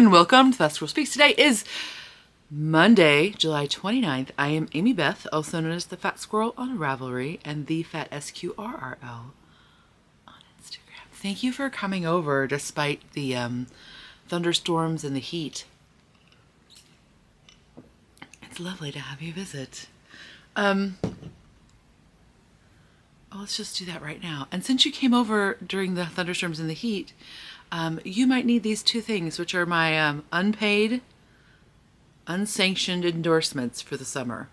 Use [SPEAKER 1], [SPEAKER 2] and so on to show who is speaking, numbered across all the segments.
[SPEAKER 1] and welcome to Fast Squirrel Speaks. Today is Monday, July 29th. I am Amy Beth, also known as the Fat Squirrel on Ravelry and the Fat SQRRL on Instagram. Thank you for coming over despite the thunderstorms and the heat. It's lovely to have you visit. Let's just do that right now. And since you came over during the thunderstorms and the heat, you might need these two things, which are my unpaid, unsanctioned endorsements for the summer.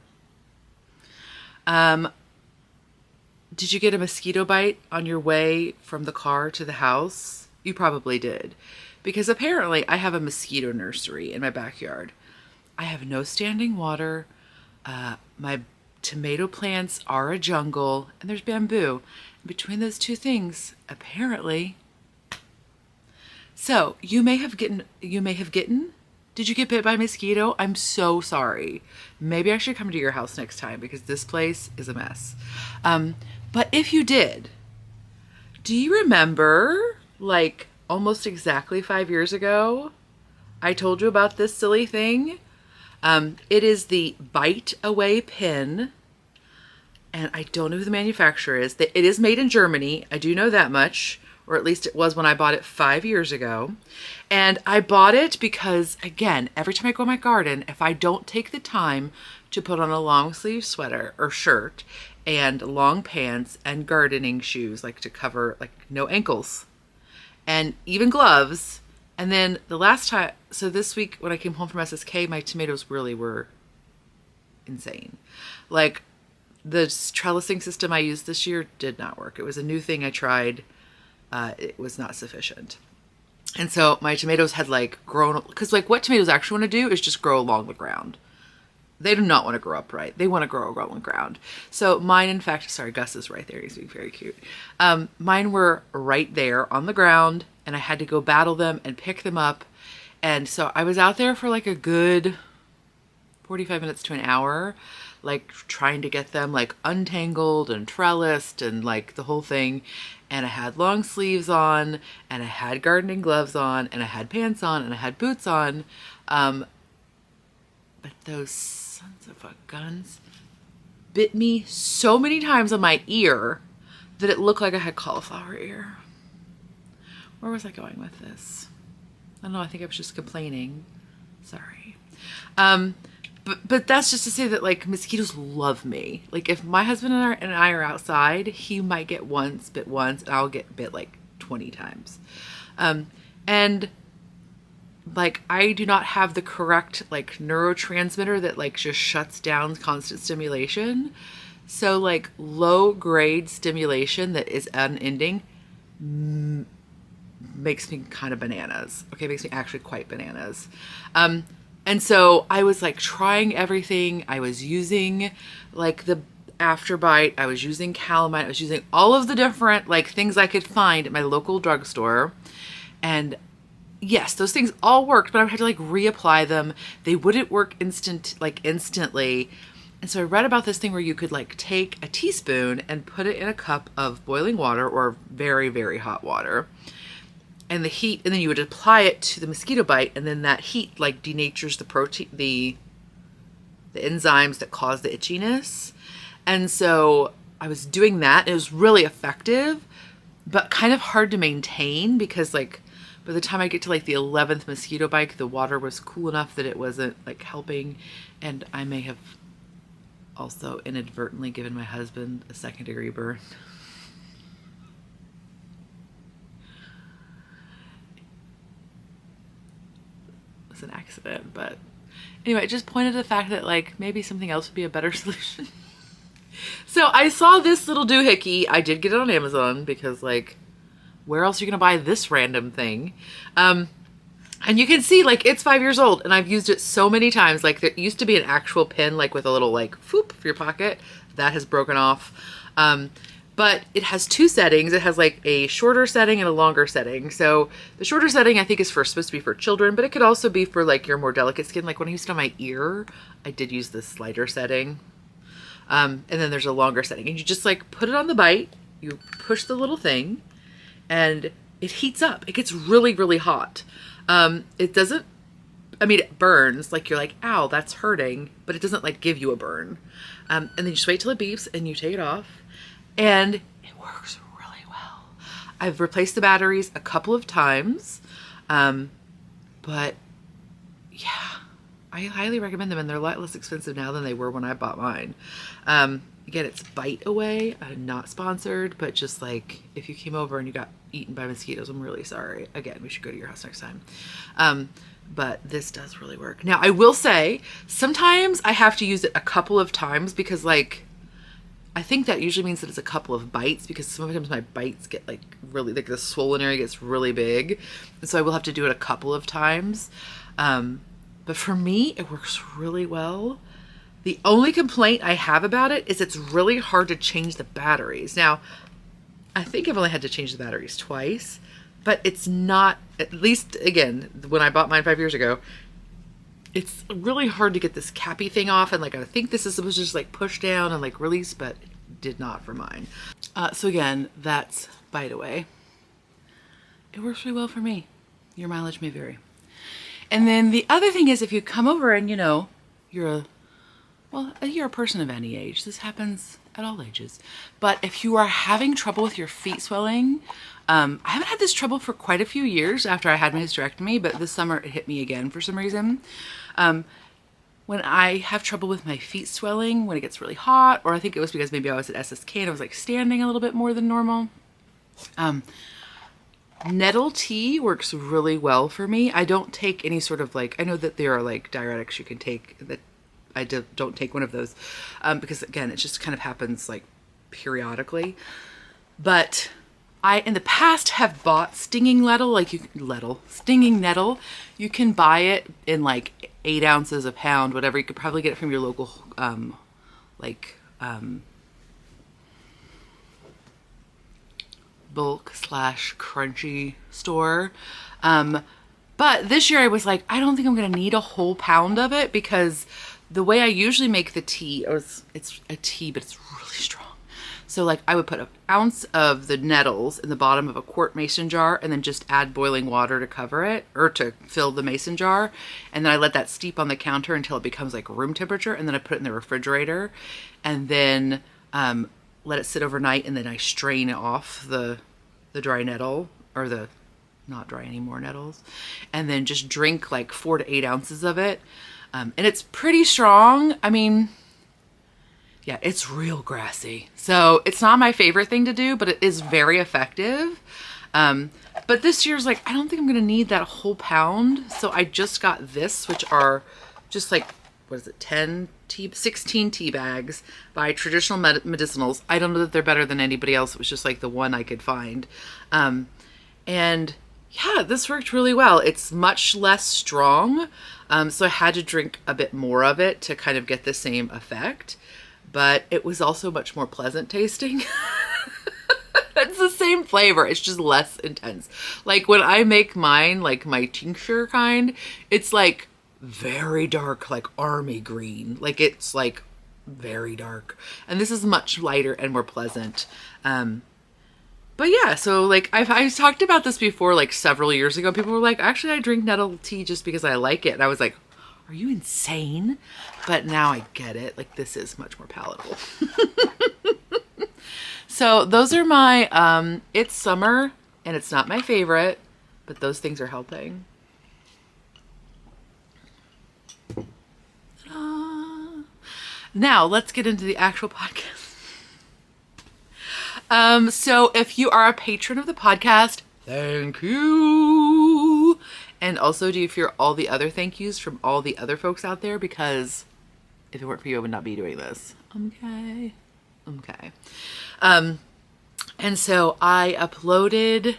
[SPEAKER 1] Did you get a mosquito bite on your way from the car to the house? You probably did, because apparently I have a mosquito nursery in my backyard. I have no standing water. My tomato plants are a jungle, and there's bamboo. Between those two things, apparently. So you may have gotten. Did you get bit by a mosquito? I'm so sorry. Maybe I should come to your house next time because this place is a mess. But if you did, do you remember, like almost exactly 5 years ago, I told you about this silly thing? It is the Bite Away pin, and I don't know who the manufacturer is. It is made in Germany. I do know that much, or at least it was when I bought it 5 years ago. And I bought it because, again, every time I go in my garden, if I don't take the time to put on a long sleeve sweater or shirt and long pants and gardening shoes, like to cover, like no ankles, and even gloves. And then the last time, so this week when I came home from SSK, my tomatoes really were insane. Like the trellising system I used this year did not work. It was a new thing I tried. It was not sufficient. And so my tomatoes had like grown, because like what tomatoes actually want to do is just grow along the ground. They do not want to grow upright. They want to grow along the ground. So mine, in fact, sorry, Gus is right there. He's being very cute. Mine were right there on the ground, and I had to go battle them and pick them up. And so I was out there for like a good 45 minutes to an hour, like trying to get them like untangled and trellised and like the whole thing. And I had long sleeves on, and I had gardening gloves on, and I had pants on, and I had boots on. But those sons of a guns bit me so many times on my ear that it looked like I had cauliflower ear. Where was I going with this? I don't know. I think I was just complaining. Sorry. But that's just to say that like mosquitoes love me. Like if my husband and I are outside, he might get bit once, and I'll get bit like 20 times. And like I do not have the correct like neurotransmitter that like just shuts down constant stimulation. So like low grade stimulation that is unending makes me kind of bananas. Okay, makes me actually quite bananas. And so I was like trying everything. I was using like the Afterbite. I was using calamine. I was using all of the different like things I could find at my local drugstore. And yes, those things all worked, but I had to like reapply them. They wouldn't work instantly. And so I read about this thing where you could like take a teaspoon and put it in a cup of boiling water or very, very hot water. And the heat, and then you would apply it to the mosquito bite, and then that heat like denatures the protein, the enzymes that cause the itchiness. And so I was doing that. It was really effective, but kind of hard to maintain because like by the time I get to like the 11th mosquito bite, the water was cool enough that it wasn't like helping. And I may have also inadvertently given my husband a second-degree burn. An accident, but anyway, it just pointed to the fact that like maybe something else would be a better solution. So I saw this little doohickey. I did get it on Amazon because like where else are you gonna buy this random thing? And you can see like it's 5 years old, and I've used it so many times. Like there used to be an actual pin like with a little like foop for your pocket that has broken off. But it has two settings. It has like a shorter setting and a longer setting. So the shorter setting I think is supposed to be for children, but it could also be for like your more delicate skin. Like when I used it on my ear, I did use this lighter setting. And then there's a longer setting, and you just like put it on the bite, you push the little thing, and it heats up. It gets really, really hot. It doesn't I mean, it burns, like you're like, ow, that's hurting, but it doesn't like give you a burn. And then you just wait till it beeps and you take it off, and it works really well. I've replaced the batteries a couple of times, but yeah, I highly recommend them, and they're a lot less expensive now than they were when I bought mine. Again, it's Bite Away. I'm not sponsored, but just like if you came over and you got eaten by mosquitoes, I'm really sorry. Again, we should go to your house next time. But this does really work. Now, I will say sometimes I have to use it a couple of times because like I think that usually means that it's a couple of bites, because sometimes my bites get like really, like the swollen area gets really big. And so I will have to do it a couple of times. But for me, it works really well. The only complaint I have about it is it's really hard to change the batteries. Now, I think I've only had to change the batteries twice, but it's not, at least again, when I bought mine 5 years ago, it's really hard to get this cappy thing off. And like, I think this is supposed to just like push down and like release, but it did not for mine. So again, that's Bite Away. It works really well for me. Your mileage may vary. And then the other thing is, if you come over and you know, you're a person of any age, this happens at all ages. But if you are having trouble with your feet swelling, I haven't had this trouble for quite a few years after I had my hysterectomy, but this summer it hit me again for some reason. When I have trouble with my feet swelling, when it gets really hot, or I think it was because maybe I was at SSK and I was like standing a little bit more than normal. Nettle tea works really well for me. I don't take any sort of like, I know that there are like diuretics you can take that I don't take one of those because again, it just kind of happens like periodically. But I, in the past, have bought stinging nettle, stinging nettle. You can buy it in like 8 ounces a pound, whatever. You could probably get it from your local, bulk/crunchy store. But this year I was like, I don't think I'm going to need a whole pound of it, because the way I usually make the tea it's a tea, but it's really strong. So like I would put an ounce of the nettles in the bottom of a quart mason jar and then just add boiling water to cover it, or to fill the mason jar. And then I let that steep on the counter until it becomes like room temperature. And then I put it in the refrigerator and then let it sit overnight. And then I strain off the dry nettle, or the not dry anymore nettles. And then just drink like 4 to 8 ounces of it. And it's pretty strong. I mean, yeah, it's real grassy. So it's not my favorite thing to do, but it is very effective. But this year's like, I don't think I'm going to need that whole pound. So I just got this, which are just like, what is it? 16 tea bags by Traditional Medicinals. I don't know that they're better than anybody else. It was just like the one I could find. And yeah, this worked really well. It's much less strong. So I had to drink a bit more of it to kind of get the same effect. But it was also much more pleasant tasting. It's the same flavor. It's just less intense. Like when I make mine, like my tincture kind, it's like very dark, like army green. Like it's like very dark. And this is much lighter and more pleasant. But yeah, so like I've talked about this before, like several years ago. People were like, actually, I drink nettle tea just because I like it. And I was like, are you insane? But now I get it. Like this is much more palatable. So those are my, it's summer and it's not my favorite, but those things are helping. Now let's get into the actual podcast. So if you are a patron of the podcast, thank you. And also, do you hear all the other thank yous from all the other folks out there? Because if it weren't for you, I would not be doing this. Okay. And so I uploaded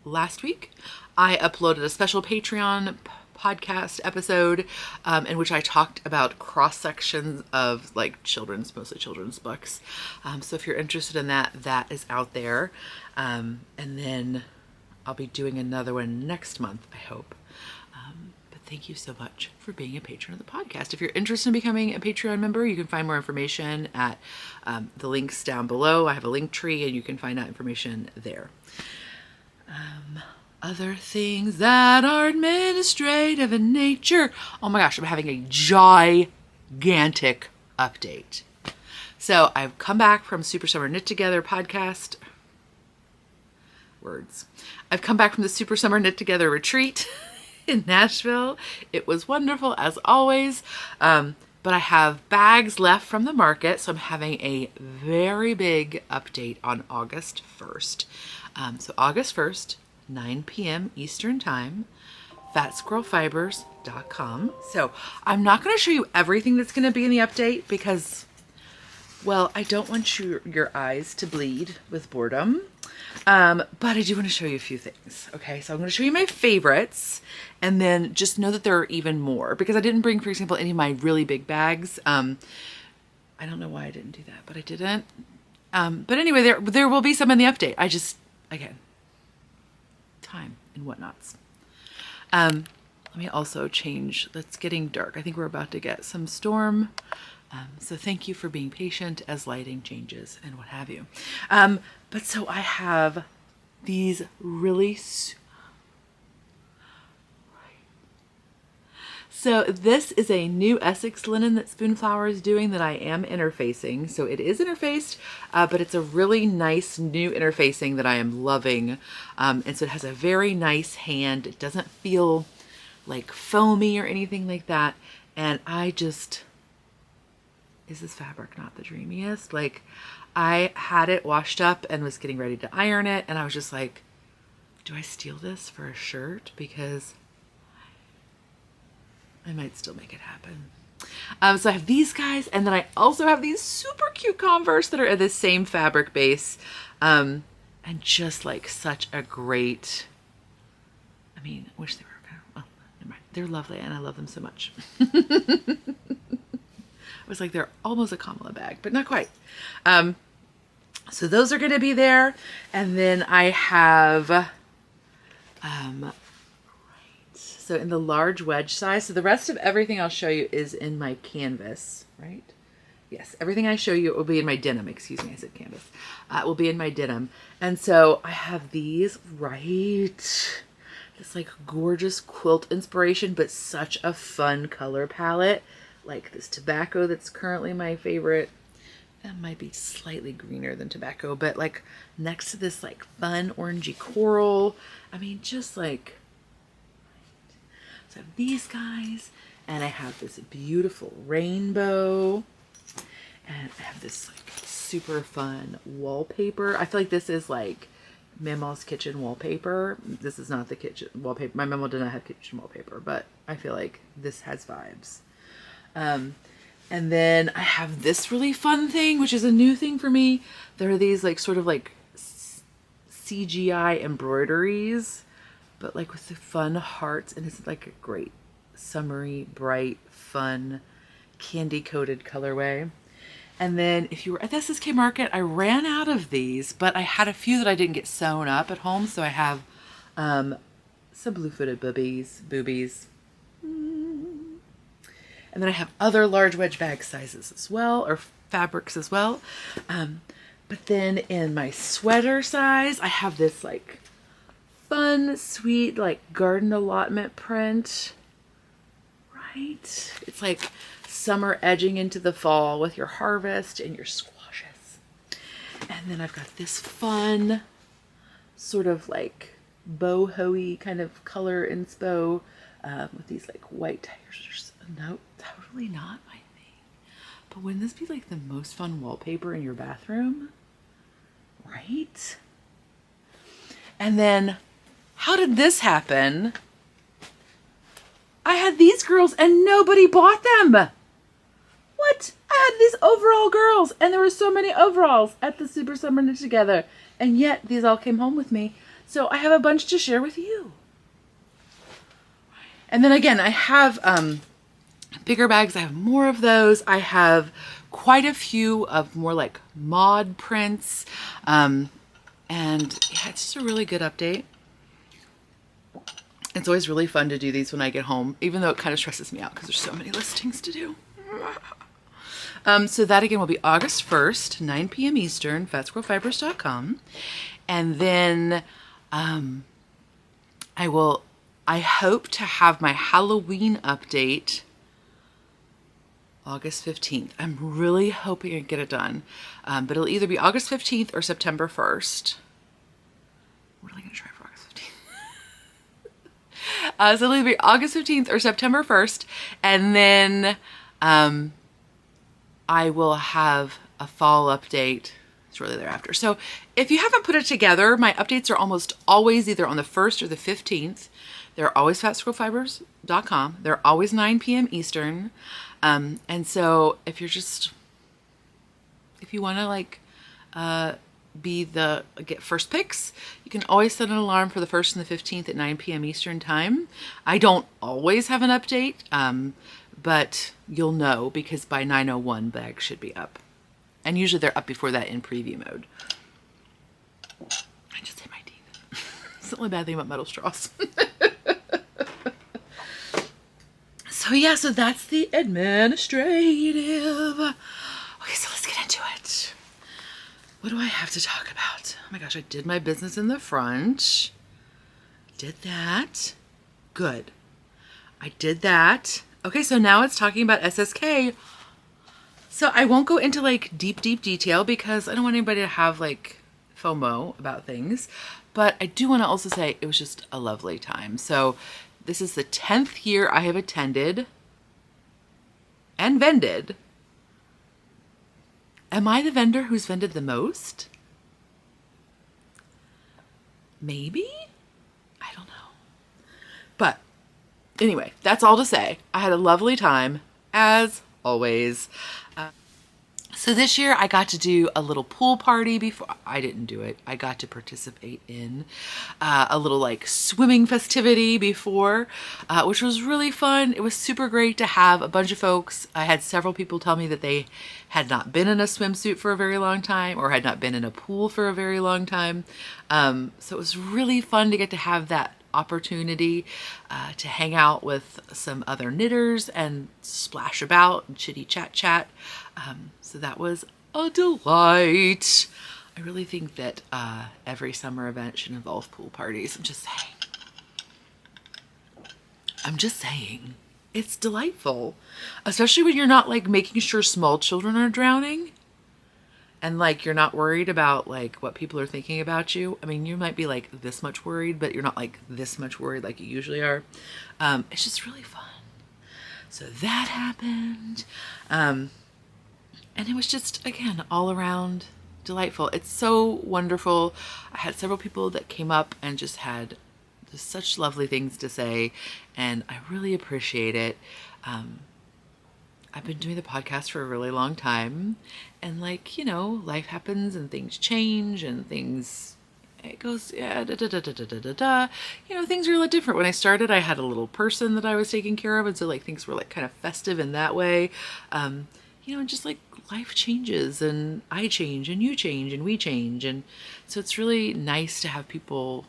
[SPEAKER 1] last week. I uploaded a special Patreon podcast episode in which I talked about cross sections of like mostly children's books. So if you're interested in that, that is out there. And then I'll be doing another one next month, I hope. But thank you so much for being a patron of the podcast. If you're interested in becoming a Patreon member, you can find more information at the links down below. I have a link tree and you can find out information there. other things that are administrative in nature. Oh my gosh, I'm having a gigantic update. So I've come back from Super Summer Knit Together podcast. Words. I've come back from the Super Summer Knit Together retreat in Nashville. It was wonderful as always. But I have bags left from the market, so I'm having a very big update on August 1st. So August 1st, 9 p.m. Eastern Time, fatsquirrelfibers.com. So I'm not going to show you everything that's going to be in the update because, well, I don't want your eyes to bleed with boredom. But I do want to show you a few things. Okay, so I'm going to show you my favorites, and then just know that there are even more because I didn't bring, for example, any of my really big bags. I don't know why I didn't do that, but I didn't. But anyway, there will be some in the update. I just, again, time and whatnots. Let me also change. It's getting dark. I think we're about to get some storm. So thank you for being patient as lighting changes and what have you. But so I have these really So this is a new Essex linen that Spoonflower is doing that I am interfacing. So it is interfaced, but it's a really nice new interfacing that I am loving. And so it has a very nice hand. It doesn't feel like foamy or anything like that. And is this fabric not the dreamiest? Like, I had it washed up and was getting ready to iron it. And I was just like, do I steal this for a shirt? Because I might still make it happen. So I have these guys, and then I also have these super cute Converse that are at the same fabric base. And just like such a great, I mean, I wish they were kind of, well, never mind. They're lovely and I love them so much. It was like they're almost a Kamala bag, but not quite. So those are going to be there. And then I have, so in the large wedge size, so the rest of everything I'll show you is in my canvas, right? Yes, everything I show you will be in my denim. Excuse me, I said canvas. It will be in my denim. And so I have these, right? This like gorgeous quilt inspiration, but such a fun color palette. Like this tobacco that's currently my favorite. That might be slightly greener than tobacco, but like next to this like fun orangey coral. I mean, just like, so I have these guys, and I have this beautiful rainbow, and I have this like super fun wallpaper. I feel like this is like Mama's kitchen wallpaper. This is not the kitchen wallpaper. My Mama did not have kitchen wallpaper, but I feel like this has vibes. And then I have this really fun thing, which is a new thing for me. There are these like sort of like CGI embroideries, but like with the fun hearts, and it's like a great summery, bright, fun, candy-coated colorway. And then if you were at the SSK Market, I ran out of these, but I had a few that I didn't get sewn up at home. So I have some blue-footed boobies. And then I have other large wedge bag sizes as well, or fabrics as well. But then in my sweater size, I have this like fun, sweet, like garden allotment print, right? It's like summer edging into the fall with your harvest and your squashes. And then I've got this fun sort of like boho-y kind of color inspo with these like white tigers. No, totally not my thing. But wouldn't this be like the most fun wallpaper in your bathroom? Right? And then, how did this happen? I had these girls and nobody bought them. What? I had these overall girls and there were so many overalls at the Super Summer Knit Together. And yet these all came home with me. So I have a bunch to share with you. And then again, I have bigger bags. I have more of those. I have quite a few of more like mod prints. And yeah, it's just a really good update. It's always really fun to do these when I get home, even though it kind of stresses me out because there's so many listings to do. So that again will be August 1st, 9 p.m. Eastern, fatsquirrelfibers.com. And then I hope to have my Halloween update August 15th. I'm really hoping I get it done. But it'll either be August 15th or September 1st. We're really going to try for August 15th. So it'll either be August 15th or September 1st. And then I will have a fall update shortly thereafter. So if you haven't put it together, my updates are almost always either on the 1st or the 15th. They're always fatsquirrelfibers.com. They're always 9 p.m. Eastern. And so if you want to like get first picks, you can always set an alarm for the 1st and the 15th at 9 p.m. Eastern time. I don't always have an update, but you'll know because by 9:01 bags should be up. And usually they're up before that in preview mode. I just hit my teeth. It's the only bad thing about metal straws. So yeah, so that's the administrative. Okay, so let's get into it. What do I have to talk about? Oh my gosh, I did my business in the front. Did that. Good. I did that. Okay, so now it's talking about SSK. So I won't go into like deep detail because I don't want anybody to have like FOMO about things. But I do want to also say it was just a lovely time. So this is the 10th year I have attended and vended. Am I the vendor who's vended the most? Maybe? I don't know. But anyway, that's all to say. I had a lovely time, as always. So this year I got to do a little pool party before. I didn't do it. I got to participate in a little like swimming festivity before, which was really fun. It was super great to have a bunch of folks. I had several people tell me that they had not been in a swimsuit for a very long time or had not been in a pool for a very long time. So it was really fun to get to have that opportunity to hang out with some other knitters and splash about and chitty chat. So that was a delight. I really think that every summer event should involve pool parties. I'm just saying. It's delightful. Especially when you're not like making sure small children are drowning. And like you're not worried about like what people are thinking about you. I mean, you might be like this much worried, but you're not like this much worried like you usually are. It's just really fun. So that happened. And it was just, again, all around delightful. It's so wonderful. I had several people that came up and just had just such lovely things to say. And I really appreciate it. I've been doing the podcast for a really long time, and like, you know, life happens and things change and things, it goes, yeah, you know, things are a lot different. When I started, I had a little person that I was taking care of. And so like things were like kind of festive in that way. You know, and just like life changes and I change and you change and we change. And so it's really nice to have people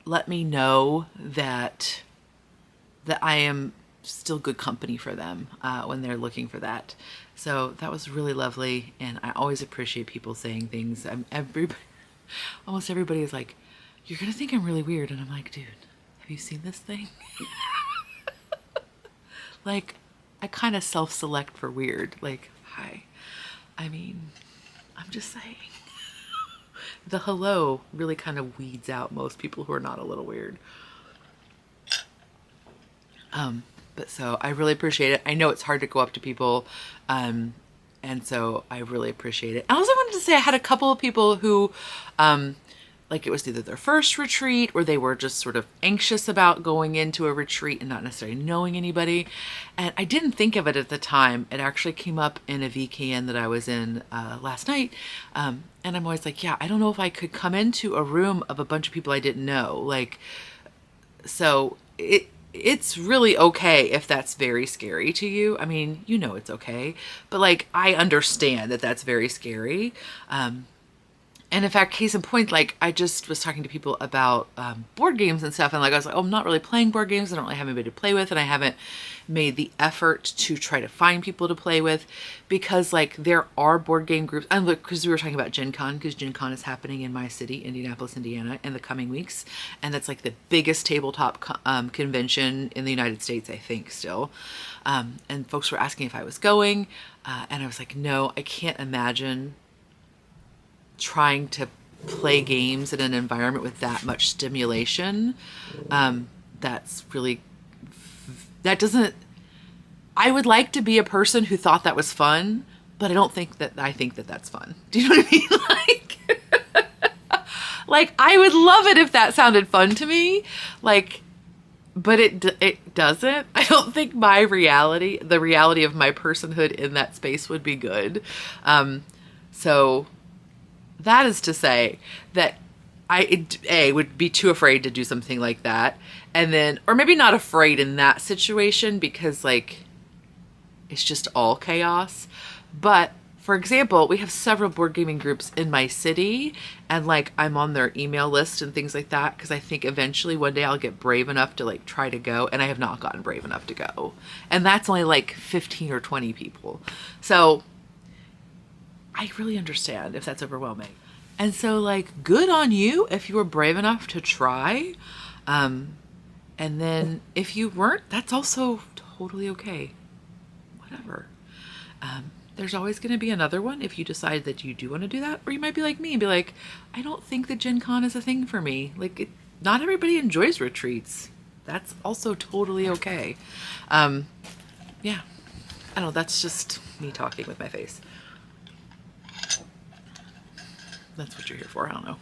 [SPEAKER 1] let me know that I am still good company for them when they're looking for that. So that was really lovely, and I always appreciate people saying things. Almost everybody is like, "You're gonna think I'm really weird," and I'm like, "Dude, have you seen this thing?" Like, I kind of self-select for weird. Like, hi. I mean, I'm just saying. The hello really kind of weeds out most people who are not a little weird. But so I really appreciate it. I know it's hard to go up to people. And so I really appreciate it. I also wanted to say I had a couple of people who, like it was either their first retreat or they were just sort of anxious about going into a retreat and not necessarily knowing anybody. And I didn't think of it at the time. It actually came up in a VKN that I was in last night. And I'm always like, yeah, I don't know if I could come into a room of a bunch of people I didn't know. Like, so it's really okay if that's very scary to you. I mean, you know it's okay. But like, I understand that that's very scary. And And in fact, case in point, like I just was talking to people about board games and stuff, and like I was like, oh, I'm not really playing board games. I don't really have anybody to play with, and I haven't made the effort to try to find people to play with, because like there are board game groups. And look, because we were talking about Gen Con, because Gen Con is happening in my city, Indianapolis, Indiana, in the coming weeks, and that's like the biggest tabletop convention in the United States, I think, still. And folks were asking if I was going, and I was like, no, I can't imagine trying to play games in an environment with that much stimulation. That's really, that doesn't, I would like to be a person who thought that was fun, but I think that that's fun. Do you know what I mean? Like I would love it if that sounded fun to me. Like, but it doesn't. I don't think my reality, the reality of my personhood in that space would be good. So that is to say that I would be too afraid to do something like that. And then, or maybe not afraid in that situation because like, it's just all chaos. But for example, we have several board gaming groups in my city, and like I'm on their email list and things like that, because I think eventually one day I'll get brave enough to like try to go, and I have not gotten brave enough to go. And that's only like 15 or 20 people. So I really understand if that's overwhelming. And so like, good on you if you were brave enough to try. And then if you weren't, that's also totally okay. Whatever. There's always going to be another one if you decide that you do want to do that. Or you might be like me and be like, I don't think that Gen Con is a thing for me. Like, not everybody enjoys retreats. That's also totally okay. Yeah. I don't know. That's just me talking with my face. That's what you're here for. I don't know.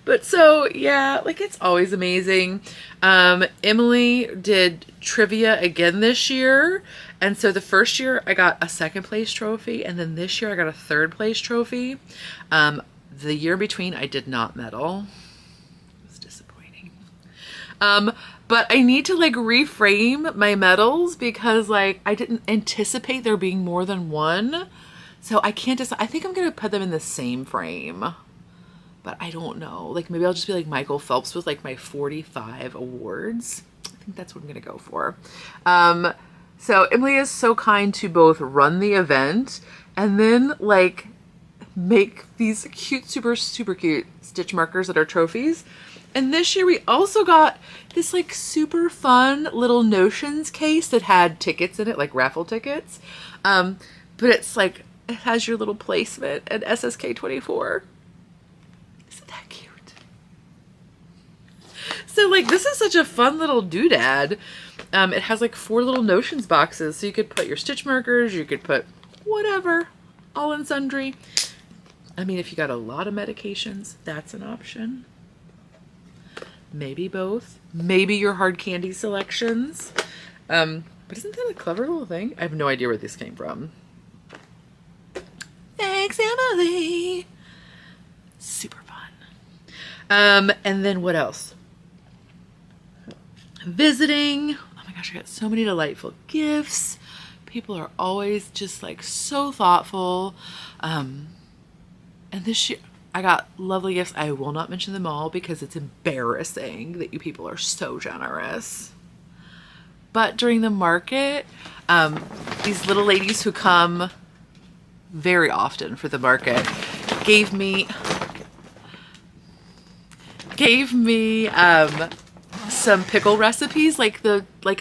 [SPEAKER 1] But so, yeah, like it's always amazing. Emily did trivia again this year. And so the first year I got a second place trophy. And then this year I got a third place trophy. The year between I did not medal. It was disappointing. But I need to like reframe my medals because like I didn't anticipate there being more than one. So I can't decide. I think I'm going to put them in the same frame. But I don't know. Like maybe I'll just be like Michael Phelps with like my 45 awards. I think that's what I'm going to go for. So Emily is so kind to both run the event and then like make these cute, super, super cute stitch markers that are trophies. And this year we also got this like super fun little Notions case that had tickets in it, like raffle tickets. But it's like, it has your little placement at SSK 24. Isn't that cute? So like, this is such a fun little doodad. It has like 4 little Notions boxes. So you could put your stitch markers, you could put whatever, all in sundry. I mean, if you got a lot of medications, that's an option. Maybe both. Maybe your hard candy selections. But isn't that a clever little thing? I have no idea where this came from. Thanks, Emily. Super fun. And then what else? Visiting. Oh my gosh, I got so many delightful gifts. People are always just like so thoughtful. And this year I got lovely gifts. I will not mention them all because it's embarrassing that you people are so generous. But during the market, these little ladies who come very often for the market gave me some pickle recipes, like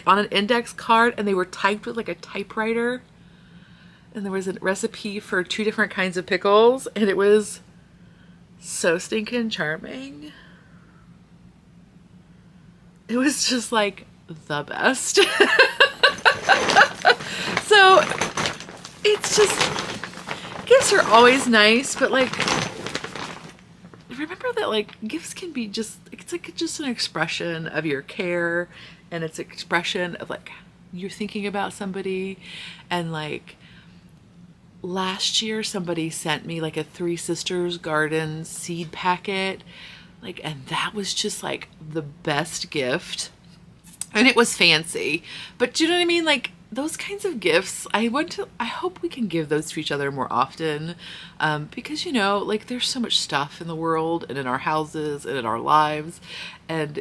[SPEAKER 1] on an index card, and they were typed with like a typewriter, and there was a recipe for 2 different kinds of pickles, and it was so stinking charming. It was just like the best. So it's just, gifts are always nice, but like, remember that like gifts can be just, it's like just an expression of your care, and it's an expression of like you're thinking about somebody. And like last year somebody sent me like a 3 Sisters garden seed packet, like, and that was just like the best gift. And it was fancy, but do you know what I mean? Like those kinds of gifts, I hope we can give those to each other more often, because, you know, like there's so much stuff in the world and in our houses and in our lives. And,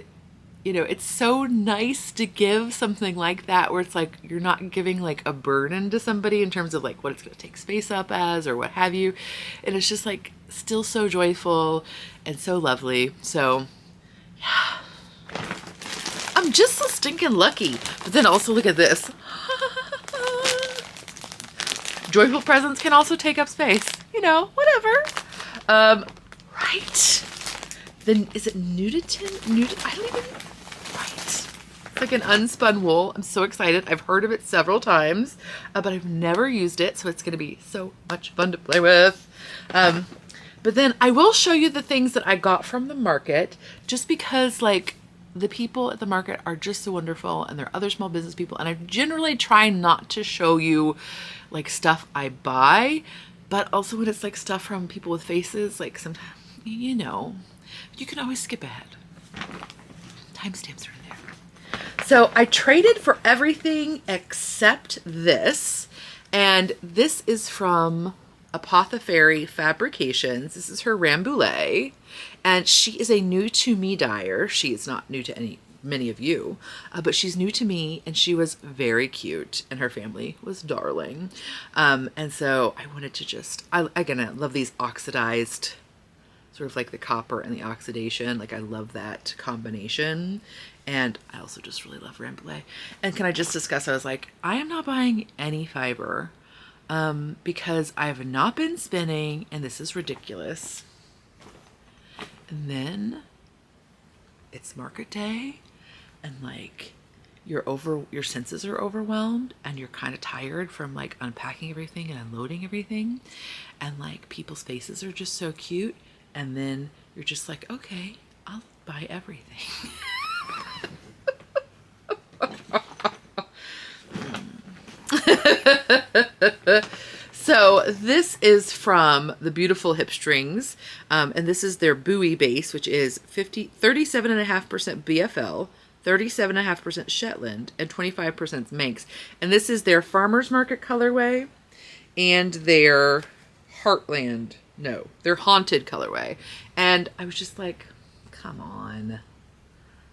[SPEAKER 1] you know, it's so nice to give something like that where it's like you're not giving like a burden to somebody in terms of like what it's going to take space up as or what have you. And it's just like still so joyful and so lovely. So, yeah. I'm just so stinking lucky. But then also look at this. Joyful presents can also take up space. You know, whatever. Right. Then is it Nuditen? I don't even. Right. It's like an unspun wool. I'm so excited. I've heard of it several times, but I've never used it, so it's going to be so much fun to play with. But then I will show you the things that I got from the market, just because like the people at the market are just so wonderful, and they're other small business people, and I generally try not to show you like stuff I buy, but also when it's like stuff from people with faces, like sometimes, you know, you can always skip ahead. Timestamps are in there. So I traded for everything except this, and this is from Apothecary Fabrications. This is her Rambouillet, and she is a new to me dyer. She is not new to many of you, but she's new to me, and she was very cute, and her family was darling. And so I wanted to just, I love these oxidized, sort of like the copper and the oxidation. Like I love that combination. And I also just really love Rambouillet. And can I just discuss, I was like, I am not buying any fiber because I have not been spinning, and this is ridiculous. And then it's market day, and like your senses are overwhelmed, and you're kind of tired from like unpacking everything and unloading everything, and like people's faces are just so cute, and then you're just like, okay, I'll buy everything. So this is from the beautiful Hip Strings, and this is their buoy base, which is 37.5% BFL, 37.5% Shetland, and 25% Manx. And this is their Farmer's Market colorway and their their Haunted colorway. And I was just like, come on.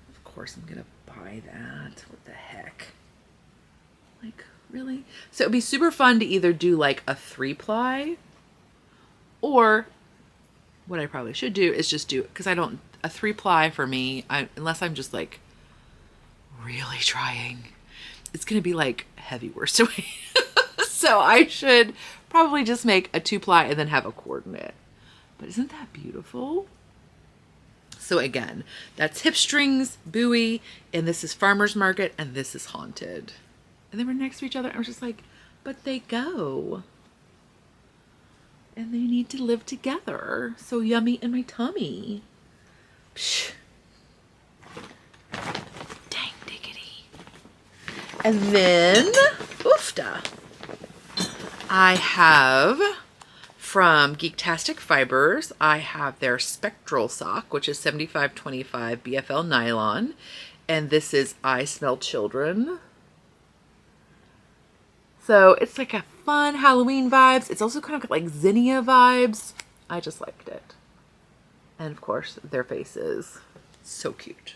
[SPEAKER 1] Of course I'm going to buy that. What the heck? Like, really? So it'd be super fun to either do like a 3-ply, or what I probably should do is just do, because a 3-ply for me, unless I'm just like really trying, it's going to be like heavy worsted. So I should probably just make a 2-ply and then have a coordinate. But isn't that beautiful? So again, that's Hip Strings, buoy, and this is Farmer's Market, and this is Haunted. And they were next to each other. I was just like, but they go. And they need to live together. So yummy in my tummy. Psh. Dang diggity. And then, oofta, I have from Geektastic Fibers, I have their Spectral Sock, which is 75/25 BFL nylon. And this is I Smell Children. So it's like a fun Halloween vibes. It's also kind of like zinnia vibes. I just liked it. And of course, their faces. So cute.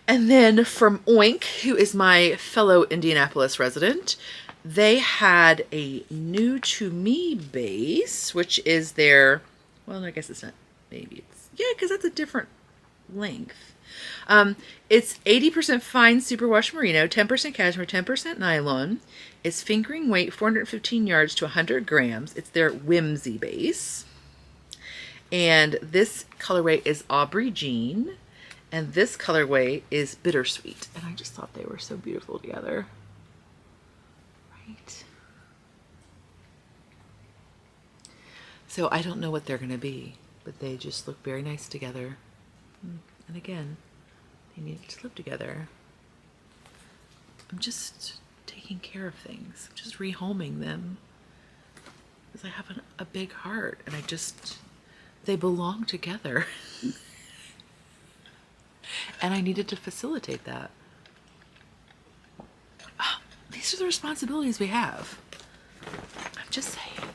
[SPEAKER 1] And then from Oink, who is my fellow Indianapolis resident, they had a new to me base, which is their, well, I guess it's not, maybe it's, yeah, because that's a different length. It's 80% fine superwash merino, 10% cashmere, 10% nylon. It's fingering weight 415 yards to 100 grams. It's their Whimsy base. And this colorway is Aubrey Jean. And this colorway is Bittersweet. And I just thought they were so beautiful together. Right? So I don't know what they're going to be, but they just look very nice together. And again, they need to live together. I'm just taking care of things. I'm just rehoming them. Because I have a big heart, and they belong together. And I needed to facilitate that. are the responsibilities we have. I'm just saying.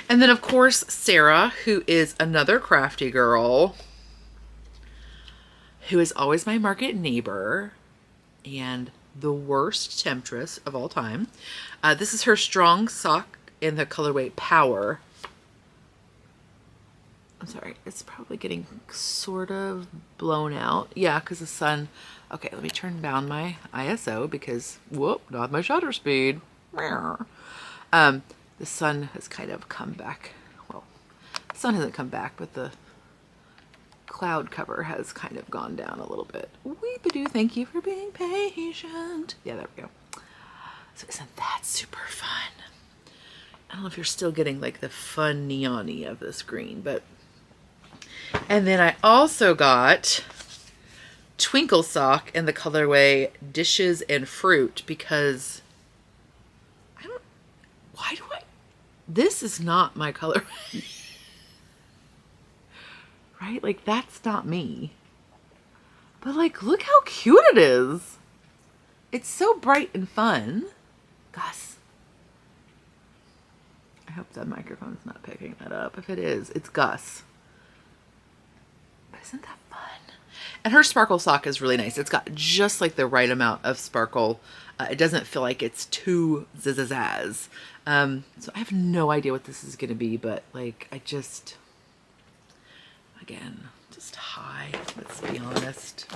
[SPEAKER 1] And then, of course, Sarah, who is another crafty girl, who is always my market neighbor and the worst temptress of all time. This is her strong sock in the colorway Power. I'm sorry, it's probably getting sort of blown out. Yeah, because the sun... Okay, let me turn down my ISO because, whoop, not my shutter speed. The sun has kind of come back. Well, the sun hasn't come back, but the cloud cover has kind of gone down a little bit. Weep-a-doo, thank you for being patient. Yeah, there we go. So isn't that super fun? I don't know if you're still getting like the fun neon-y of this green, but... And then I also got Twinkle Sock in the colorway Dishes and Fruit because this is not my color. Right? Like, that's not me. But like, look how cute it is. It's so bright and fun. Gus. I hope that microphone's not picking that up. If it is, it's Gus. But isn't that fun? And her sparkle sock is really nice. It's got just like the right amount of sparkle. It doesn't feel like it's too zzzazz. So I have no idea what this is going to be, but like, I just, again, just high, let's be honest.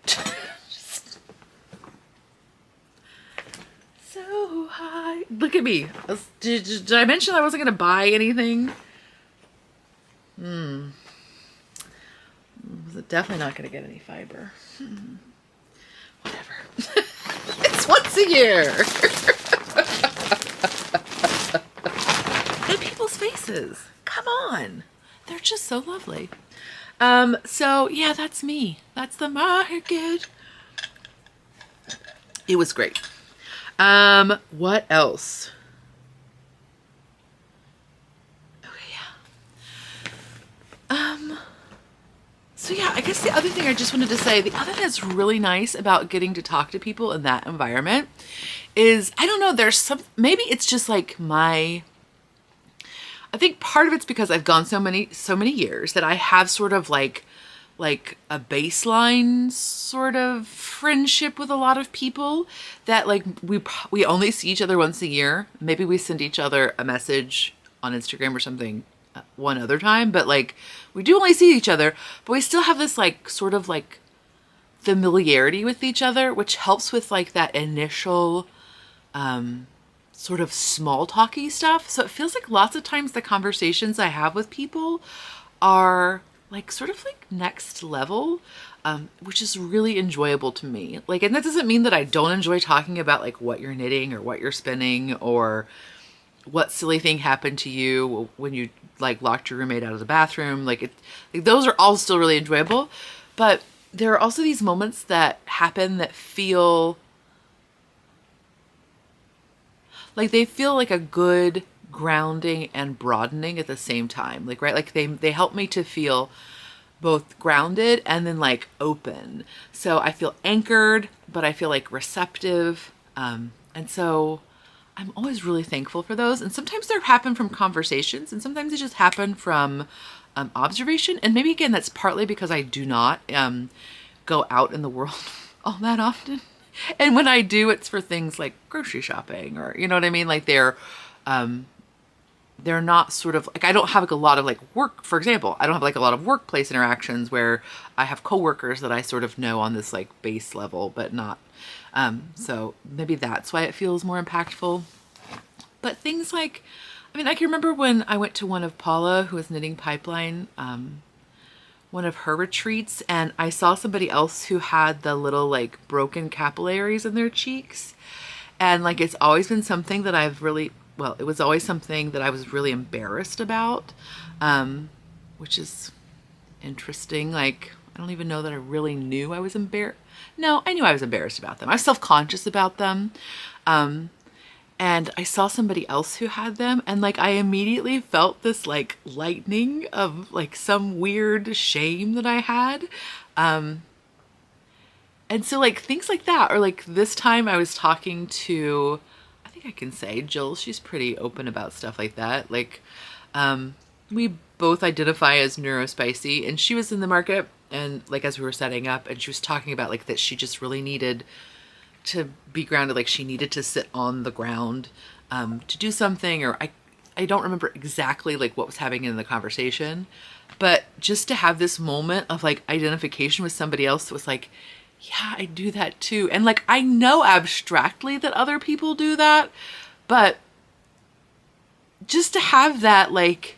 [SPEAKER 1] Just so high. Look at me. Did I mention I wasn't going to buy anything? Was definitely not going to get any fiber. Whatever. It's once a year. And people's faces. Come on. They're just so lovely. So yeah, that's me. That's the market. It was great. What else? So yeah, I guess the other thing I just wanted to say, the other thing that's really nice about getting to talk to people in that environment is, I don't know, there's some, maybe it's just like I think part of it's because I've gone so many years that I have sort of like a baseline sort of friendship with a lot of people that like we only see each other once a year. Maybe we send each other a message on Instagram or something one other time, but like we do only see each other, but we still have this like sort of like familiarity with each other, which helps with like that initial sort of small talky stuff. So it feels like lots of times the conversations I have with people are like sort of like next level, which is really enjoyable to me. Like, and that doesn't mean that I don't enjoy talking about like what you're knitting or what you're spinning or what silly thing happened to you when you like locked your roommate out of the bathroom. Like those are all still really enjoyable, but there are also these moments that happen that feel like they feel like a good grounding and broadening at the same time. Like, right. Like they help me to feel both grounded and then like open. So I feel anchored, but I feel like receptive. And so I'm always really thankful for those. And sometimes they happen from conversations and sometimes they just happen from observation. And maybe again, that's partly because I do not go out in the world all that often. And when I do, it's for things like grocery shopping or, you know what I mean? Like they're not sort of like, I don't have like a lot of like work, for example, I don't have like a lot of workplace interactions where I have coworkers that I sort of know on this like base level, but not. So maybe that's why it feels more impactful. But things like, I mean, I can remember when I went to one of Paula, who was knitting Pipeline, one of her retreats, and I saw somebody else who had the little like broken capillaries in their cheeks. And like, it's always been something that I've really, well, it was always something that I was really embarrassed about, which is interesting. Like, I don't even know that I really knew I was embarrassed. No, I knew I was embarrassed about them. I was self-conscious about them. And I saw somebody else who had them, and like I immediately felt this like lightning of like some weird shame that I had. And And so like things like that, or like this time I was talking to, I think I can say Jill, she's pretty open about stuff like that. Like, we both identify as neurospicy, and she was in the market, and like as we were setting up, and she was talking about like that she just really needed to be grounded, like she needed to sit on the ground to do something, or I don't remember exactly like what was happening in the conversation, but just to have this moment of like identification with somebody else that was like, yeah, I do that too. And like, I know abstractly that other people do that, but just to have that, like,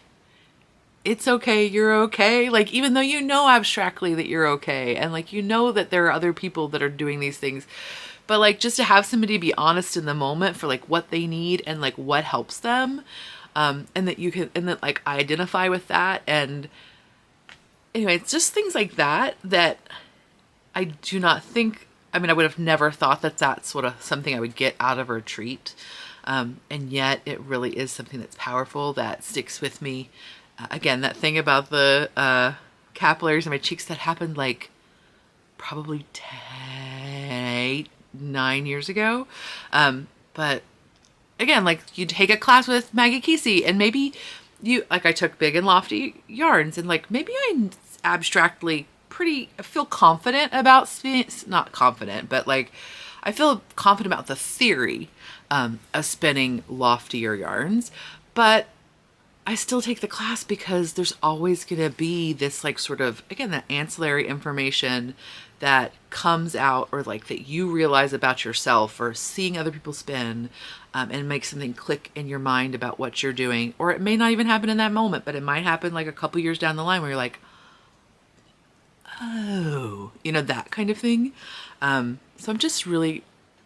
[SPEAKER 1] it's okay, you're okay. Like, even though you know abstractly that you're okay, and like, you know that there are other people that are doing these things, but like, just to have somebody be honest in the moment for like what they need and like what helps them. And that you can, and that like I identify with that. And anyway, it's just things like that that I do not think, I mean, I would have never thought that that's sort of something I would get out of a retreat. And yet it really is something that's powerful, that sticks with me. Again, that thing about the capillaries in my cheeks, that happened like probably 9 years ago. But again, like you take a class with Maggie Kesey, and maybe you, like I took Big and Lofty Yarns, and like maybe I abstractly feel confident about not confident, but like I feel confident about the theory of spinning loftier yarns, but I still take the class because there's always going to be this like sort of, again, that ancillary information that comes out, or like that you realize about yourself, or seeing other people spin, and make something click in your mind about what you're doing. Or it may not even happen in that moment, but it might happen like a couple years down the line where you're like, oh, you know, that kind of thing. So I'm just really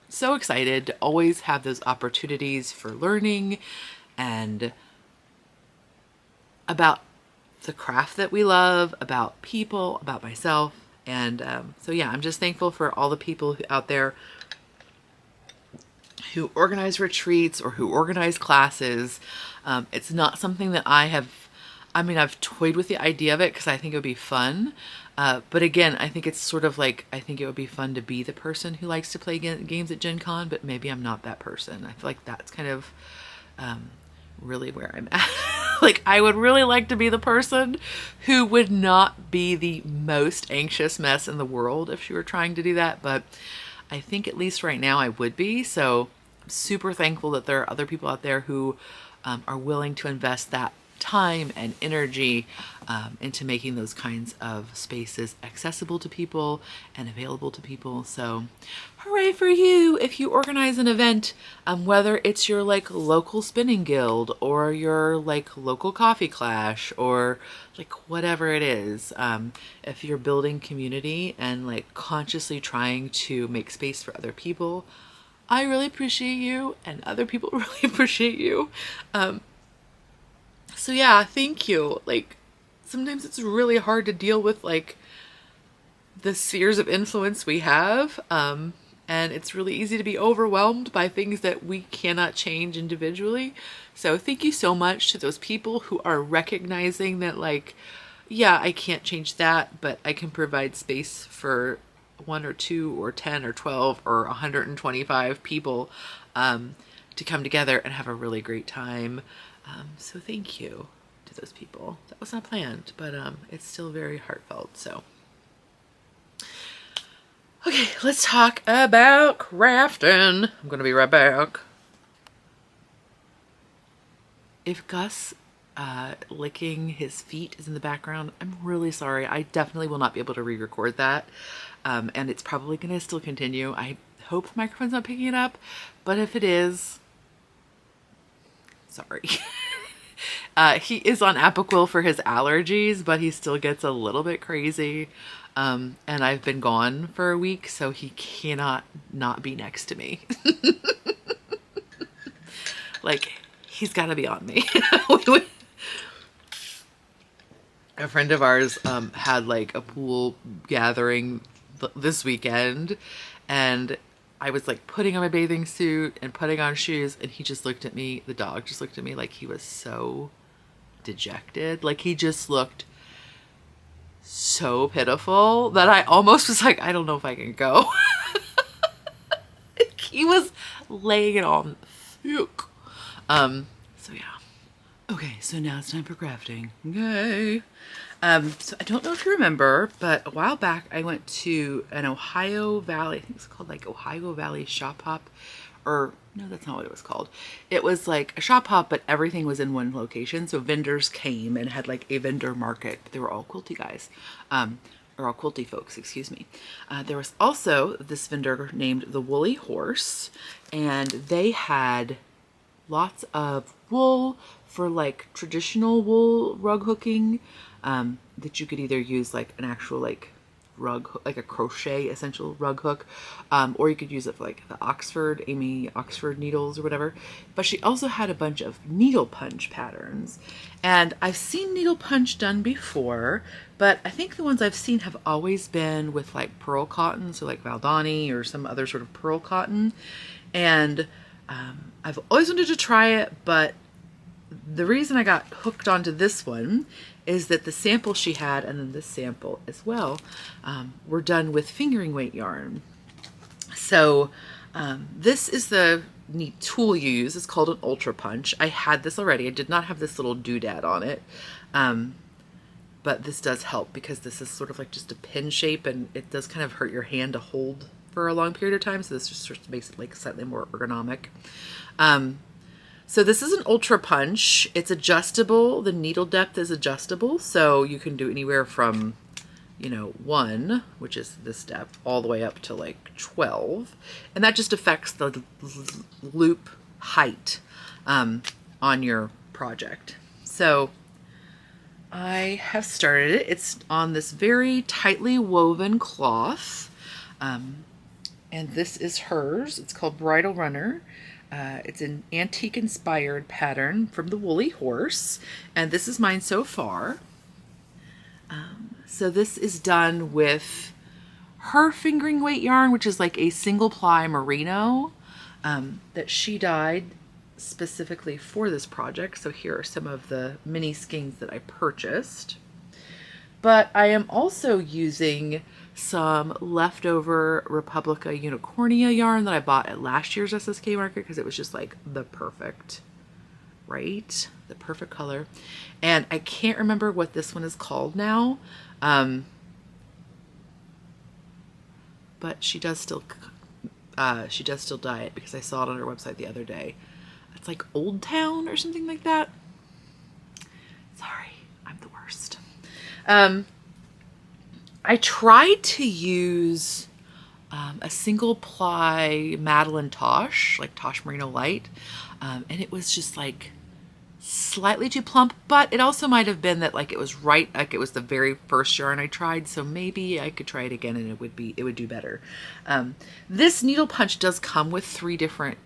[SPEAKER 1] so excited to always have those opportunities for learning and about the craft that we love, about people, about myself. And so yeah, I'm just thankful for all the people out there who organize retreats or who organize classes. It's not something that I've toyed with the idea of it because I think it would be fun. But again, I think it's sort of like, I think it would be fun to be the person who likes to play games at Gen Con, but maybe I'm not that person. I feel like that's kind of really where I'm at. Like, I would really like to be the person who would not be the most anxious mess in the world if she were trying to do that. But I think at least right now I would be. So I'm super thankful that there are other people out there who are willing to invest that time and energy into making those kinds of spaces accessible to people and available to people. So hooray for you if you organize an event, whether it's your like local spinning guild or your like local coffee clash or like whatever it is. If you're building community and like consciously trying to make space for other people, I really appreciate you, and other people really appreciate you. So yeah, thank you. Like, sometimes it's really hard to deal with like the spheres of influence we have. And it's really easy to be overwhelmed by things that we cannot change individually. So thank you so much to those people who are recognizing that like, yeah, I can't change that, but I can provide space for 1 or 2 or 10 or 12 or 125 people to come together and have a really great time. So thank you to those people. That was not planned, but it's still very heartfelt. So, okay, let's talk about crafting. I'm going to be right back. If Gus licking his feet is in the background, I'm really sorry. I definitely will not be able to re-record that. And it's probably going to still continue. I hope the microphone's not picking it up, but if it is, sorry. He is on Apoquil for his allergies, but he still gets a little bit crazy. And I've been gone for a week, so he cannot not be next to me. Like, he's got to be on me. A friend of ours had like a pool gathering this weekend, and I was like putting on my bathing suit and putting on shoes, and he just looked at me, the dog just looked at me like he was so dejected. Like, he just looked so pitiful that I almost was like, I don't know if I can go. He was laying it on thick. So yeah. Okay, so now it's time for crafting. Okay. So I don't know if you remember, but a while back I went to an Ohio Valley, I think it's called like Ohio Valley Shop Hop, or no, that's not what it was called. It was like a shop hop, but everything was in one location. So vendors came and had like a vendor market. They were all quilty guys, or all quilty folks, excuse me. There was also this vendor named the Woolly Horse, and they had lots of wool for like traditional wool rug hooking, that you could either use like an actual like rug, like a crochet essential rug hook, or you could use it for like the Amy Oxford needles or whatever. But she also had a bunch of needlepunch patterns, and I've seen needlepunch done before, but I think the ones I've seen have always been with like pearl cotton, so like Valdani or some other sort of pearl cotton. And I've always wanted to try it, but the reason I got hooked onto this one is that the sample she had, and then this sample as well, were done with fingering weight yarn. So this is the neat tool you use. It's called an Ultra Punch. I had this already. I did not have this little doodad on it. But this does help because this is sort of like just a pin shape, and it does kind of hurt your hand to hold for a long period of time. So this just sort of makes it like slightly more ergonomic. So this is an Ultra Punch. It's adjustable. The needle depth is adjustable. So you can do anywhere from, 1, which is this depth, all the way up to like 12. And that just affects the loop height on your project. So I have started it. It's on this very tightly woven cloth. And this is hers. It's called Bridal Runner. It's an antique inspired pattern from the Woolly Horse. And this is mine so far. So this is done with her fingering weight yarn, which is like a single ply merino that she dyed specifically for this project. So here are some of the mini skeins that I purchased. But I am also using some leftover Republica Unicornia yarn that I bought at last year's SSK market because it was just like the perfect, right? The perfect color. And I can't remember what this one is called now. But she does still dye it because I saw it on her website the other day. It's like Old Town or something like that. Sorry, I'm the worst. I tried to use a single ply Madeline Tosh, like Tosh Merino Light, and it was just like slightly too plump, but it also might have been that like it was right, like it was the very first yarn I tried, so maybe I could try it again and it would do better. This needle punch does come with 3 different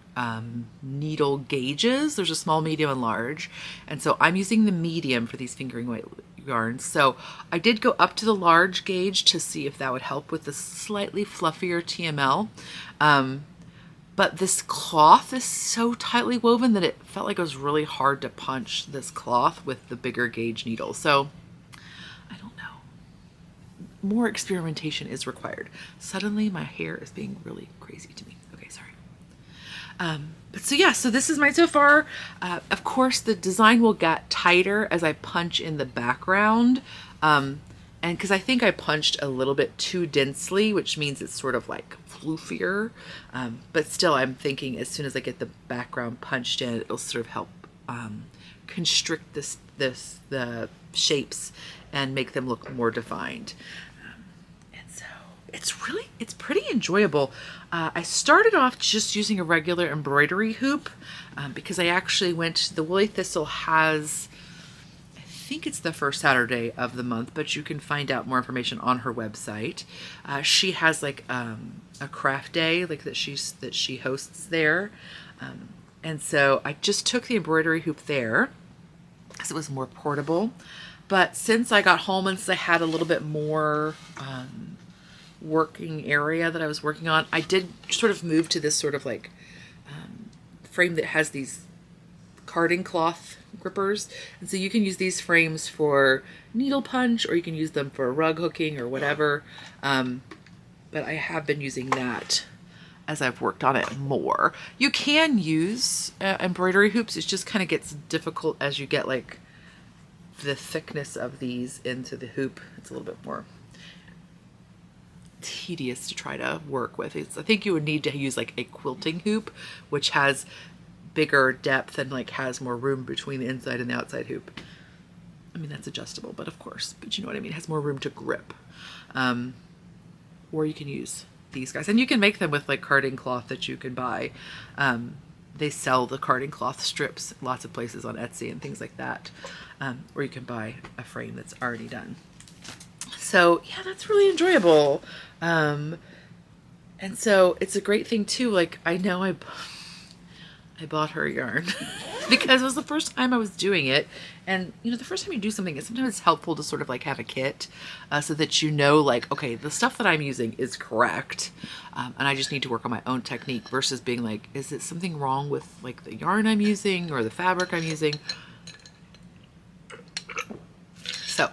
[SPEAKER 1] needle gauges. There's a small, medium, and large, and so I'm using the medium for these fingering weight yarns. So I did go up to the large gauge to see if that would help with the slightly fluffier TML. But this cloth is so tightly woven that it felt like it was really hard to punch this cloth with the bigger gauge needle. So I don't know. More experimentation is required. Suddenly my hair is being really crazy to me. Okay, sorry. But so yeah, so this is mine so far. Of course, the design will get tighter as I punch in the background. And because I think I punched a little bit too densely, which means it's sort of like floofier. But still, I'm thinking as soon as I get the background punched in, it'll sort of help constrict the shapes and make them look more defined. And so it's pretty enjoyable. I started off just using a regular embroidery hoop because I actually the Woolly Thistle has, I think it's the first Saturday of the month, but you can find out more information on her website. She has like a craft day like that she hosts there. And so I just took the embroidery hoop there because it was more portable. But since I got home and since I had a little bit more working area that I was working on, I did sort of move to this sort of like frame that has these carding cloth grippers. And so you can use these frames for needlepunch, or you can use them for rug hooking or whatever. But I have been using that as I've worked on it more. You can use embroidery hoops. It just kind of gets difficult as you get like the thickness of these into the hoop. It's a little bit more tedious to try to work with. I think you would need to use like a quilting hoop, which has bigger depth and like has more room between the inside and the outside hoop. I mean, that's adjustable, but of course, but you know what I mean? It has more room to grip. Or you can use these guys, and you can make them with like carding cloth that you can buy. They sell the carding cloth strips lots of places on Etsy and things like that. Or you can buy a frame that's already done. So yeah, that's really enjoyable. And so it's a great thing too. Like I know I bought her yarn because it was the first time I was doing it. And you know, the first time you do something, sometimes it's helpful to sort of like have a kit so that you know like, okay, the stuff that I'm using is correct. And I just need to work on my own technique versus being like, is it something wrong with like the yarn I'm using or the fabric I'm using? So,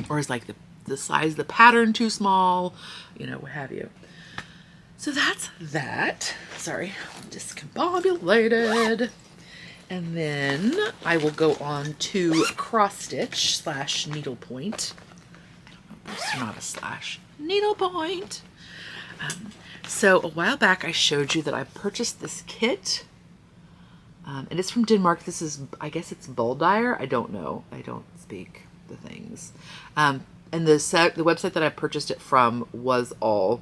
[SPEAKER 1] or is like the size of the pattern too small, you know, what have you. So that's that. Sorry, I'm discombobulated. And then I will go on to cross stitch / needlepoint. It's not a slash. Needlepoint. So a while back I showed you that I purchased this kit. And it's from Denmark. This is, I guess it's Bulldyer. I don't know. I don't speak the things. And the website that I purchased it from was all...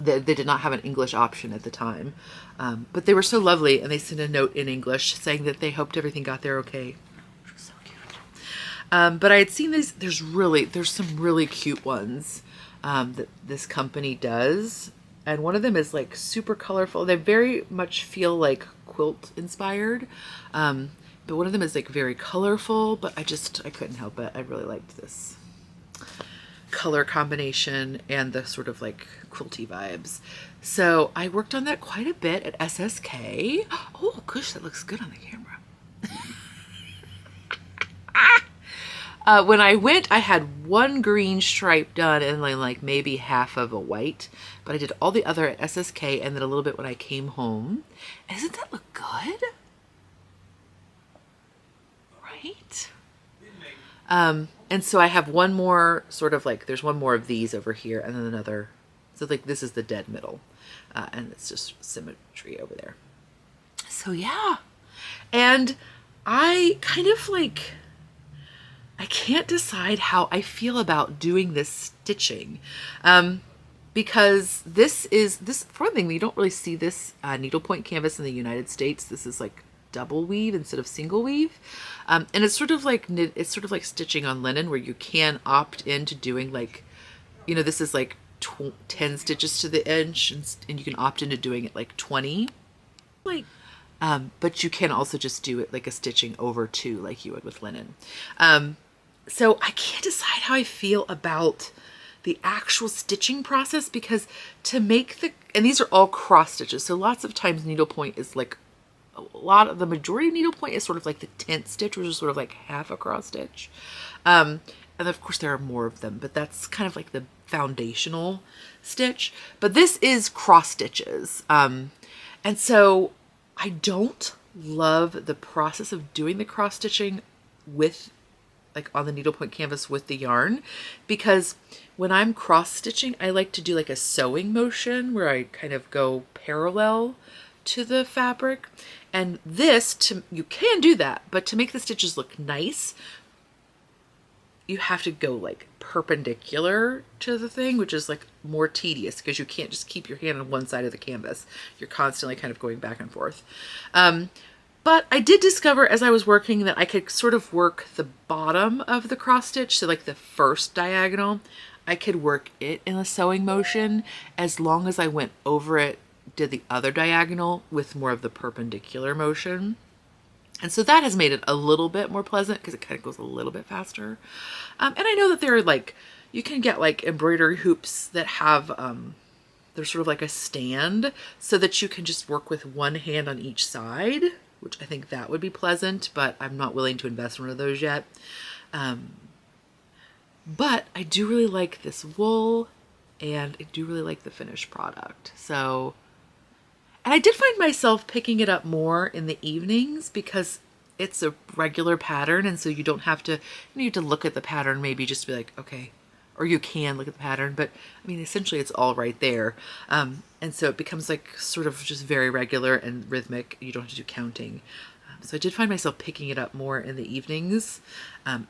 [SPEAKER 1] They did not have an English option at the time, but they were so lovely, and they sent a note in English saying that they hoped everything got there okay, which was so cute. But I had seen these. There's some really cute ones that this company does, and one of them is like super colorful. They very much feel like quilt inspired, but one of them is like very colorful. But I couldn't help it. I really liked this color combination and the sort of like quilty vibes. So I worked on that quite a bit at SSK. Oh gosh, that looks good on the camera. When I went, I had one green stripe done and like maybe half of a white, but I did all the other at SSK and then a little bit when I came home. Doesn't that look good? Right? And so I have one more sort of like, there's one more of these over here and then another. So like this is the dead middle and it's just symmetry over there. So yeah. And I kind of like, I can't decide how I feel about doing this stitching. Because this, for one thing, you don't really see this needlepoint canvas in the United States. This is like double weave instead of single weave. And it's sort of like stitching on linen where you can opt into doing like, you know, this is like 10 stitches to the inch and you can opt into doing it like 20. Like, but you can also just do it like a stitching over 2 like you would with linen. So I can't decide how I feel about the actual stitching process because to make and these are all cross stitches. So lots of times needlepoint is like the majority of needlepoint is sort of like the 10th stitch, which is sort of like half a cross stitch. And of course there are more of them, but that's kind of like the foundational stitch. But this is cross stitches. And so I don't love the process of doing the cross stitching with like on the needlepoint canvas with the yarn, because when I'm cross stitching, I like to do like a sewing motion where I kind of go parallel to the fabric. And this, you can do that, but to make the stitches look nice, you have to go like perpendicular to the thing, which is like more tedious because you can't just keep your hand on one side of the canvas. You're constantly kind of going back and forth. But I did discover as I was working that I could sort of work the bottom of the cross stitch. So like the first diagonal, I could work it in a sewing motion as long as I went over it, did the other diagonal with more of the perpendicular motion. And so that has made it a little bit more pleasant because it kind of goes a little bit faster. And I know that there are like, you can get like embroidery hoops that have, they're sort of like a stand so that you can just work with one hand on each side, which I think that would be pleasant, but I'm not willing to invest in one of those yet. But I do really like this wool, and I do really like the finished product. So, and I did find myself picking it up more in the evenings because it's a regular pattern, and so you don't have to, you need to look at the pattern, maybe just to be like, okay, or you can look at the pattern, but I mean, essentially it's all right there. And so it becomes like sort of just very regular and rhythmic. You don't have to do counting. So I did find myself picking it up more in the evenings,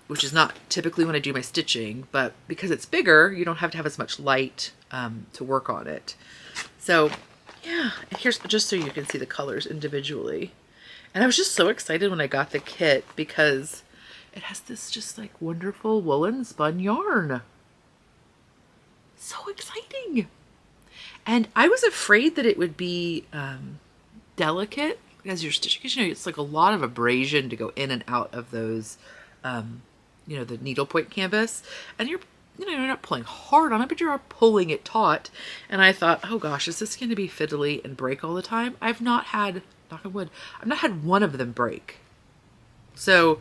[SPEAKER 1] which is not typically when I do my stitching, but because it's bigger, you don't have to have as much light to work on it. So yeah, and here's just so you can see the colors individually. And I was just so excited when I got the kit because it has this just like wonderful woolen spun yarn. So exciting. And I was afraid that it would be delicate as you're stitching, because, you know, it's like a lot of abrasion to go in and out of those, you know, the needlepoint canvas. And you're not pulling hard on it, but you're pulling it taut. And I thought, oh gosh, is this going to be fiddly and break all the time? I've not had, knock on wood, I've not had one of them break. So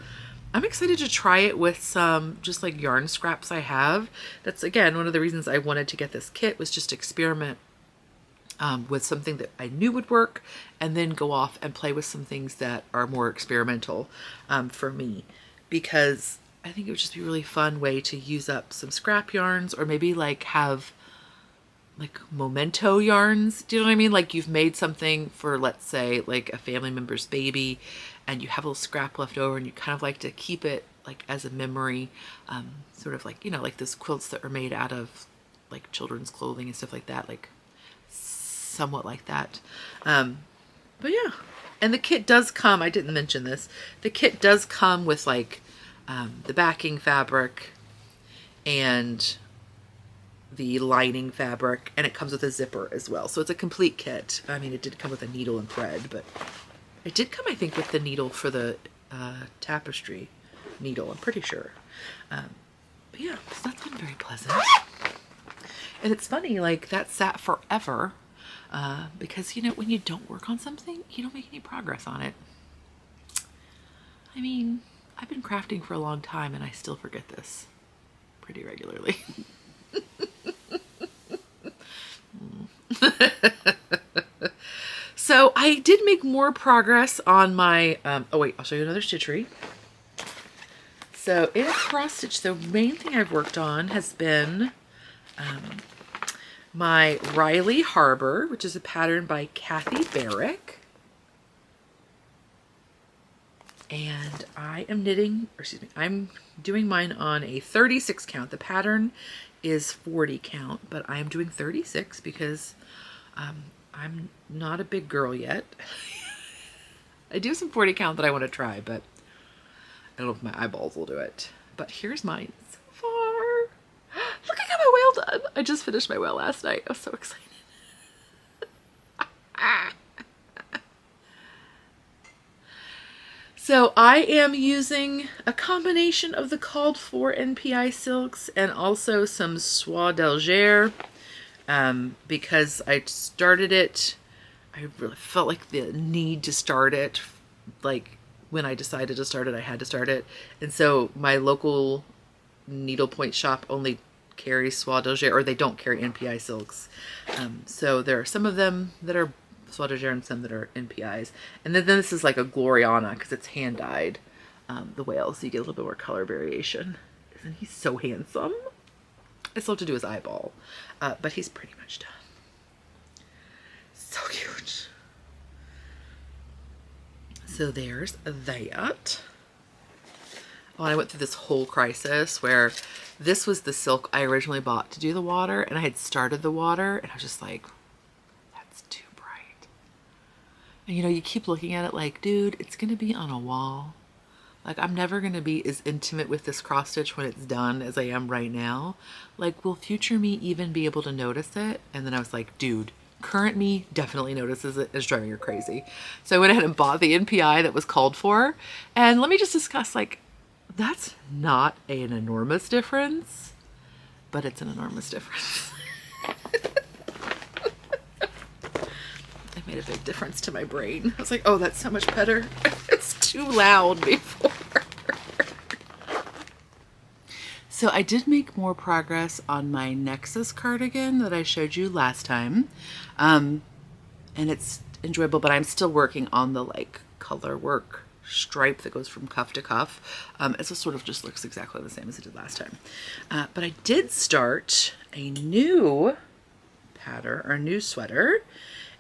[SPEAKER 1] I'm excited to try it with some just like yarn scraps I have. That's, again, one of the reasons I wanted to get this kit, was just experiment with something that I knew would work, and then go off and play with some things that are more experimental for me, because I think it would just be a really fun way to use up some scrap yarns, or maybe like have like memento yarns. Do you know what I mean? Like you've made something for, let's say, like a family member's baby, and you have a little scrap left over, and you kind of like to keep it like as a memory, sort of like, you know, like those quilts that were made out of like children's clothing and stuff like that, like somewhat like that. But yeah, and the kit does come, I didn't mention this, the kit does come with like the backing fabric and the lining fabric, and it comes with a zipper as well. So it's a complete kit. I mean, it did come with a needle and thread, but it did come, I think, with the needle for the tapestry needle, I'm pretty sure. But yeah, so that's been very pleasant. And it's funny, like that sat forever because, you know, when you don't work on something, you don't make any progress on it. I mean, I've been crafting for a long time and I still forget this pretty regularly. So I did make more progress on my, oh wait, I'll show you another stitchery. So in cross stitch, the main thing I've worked on has been my Riley Harbor, which is a pattern by Kathy Barrick. And I am knitting, or excuse me, I'm doing mine on a 36 count. The pattern is 40 count, but I am doing 36 because I'm not a big girl yet. I do some 40 count that I want to try, but I don't know if my eyeballs will do it. But here's mine so far. Look, I got my whale done. I just finished my whale last night. I was so excited. So I am using a combination of the called for NPI silks and also some soie d'Alger because I started it. I really felt like the need to start it. Like when I decided to start it, I had to start it. And so my local needlepoint shop only carries soie d'Alger, or they don't carry NPI silks. So there are some of them that are soie d'Alger and some that are NPIs. And then this is like a Gloriana because it's hand dyed, the whale, so you get a little bit more color variation. Isn't he so handsome? I still have to do his eyeball, but he's pretty much done. So cute. So there's that. Oh, and I went through this whole crisis where this was the silk I originally bought to do the water, and I had started the water, and I was just like, that's too bright. And you know, you keep looking at it like, dude, it's gonna be on a wall. Like, I'm never gonna be as intimate with this cross stitch when it's done as I am right now. Like, will future me even be able to notice it? And then I was like, dude, current me definitely notices it. It's driving her crazy. So I went ahead and bought the NPI that was called for. And let me just discuss, like, that's not an enormous difference, but it's an enormous difference. I really made a big difference to my brain. I was like, oh, that's so much better. It's too loud before. So I did make more progress on my Nexus cardigan that I showed you last time. And it's enjoyable, but I'm still working on the like color work stripe that goes from cuff to cuff. It sort of just looks exactly the same as it did last time. But I did start a new pattern or a new sweater,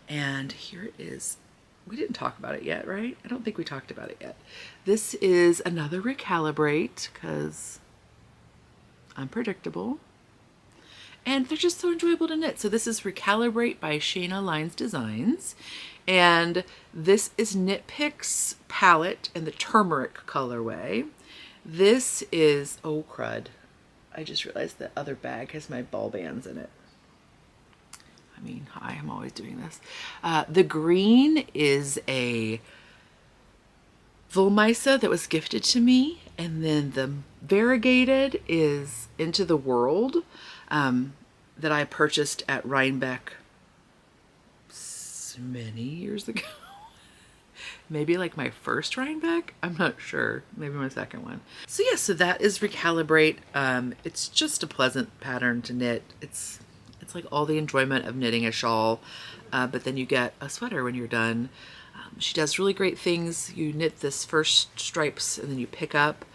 [SPEAKER 1] and here it is. We didn't talk about it yet, right? I don't think we talked about it yet. This is another recalibrate because I'm predictable. And they're just so enjoyable to knit. So this is Recalibrate by Shayna Lines Designs. And this is Knit Picks palette in the turmeric colorway. This is, oh crud. I just realized the other bag has my ball bands in it. I mean, hi, I'm always doing this. The green is a Wollmeise that was gifted to me. And then the variegated is Into the World. That I purchased at Rhinebeck many years ago. Maybe like my first Rhinebeck? I'm not sure. Maybe my second one. So yeah, so that is Recalibrate. It's just a pleasant pattern to knit. It's like all the enjoyment of knitting a shawl, but then you get a sweater when you're done. She does really great things. You knit this first stripes and then you pick up.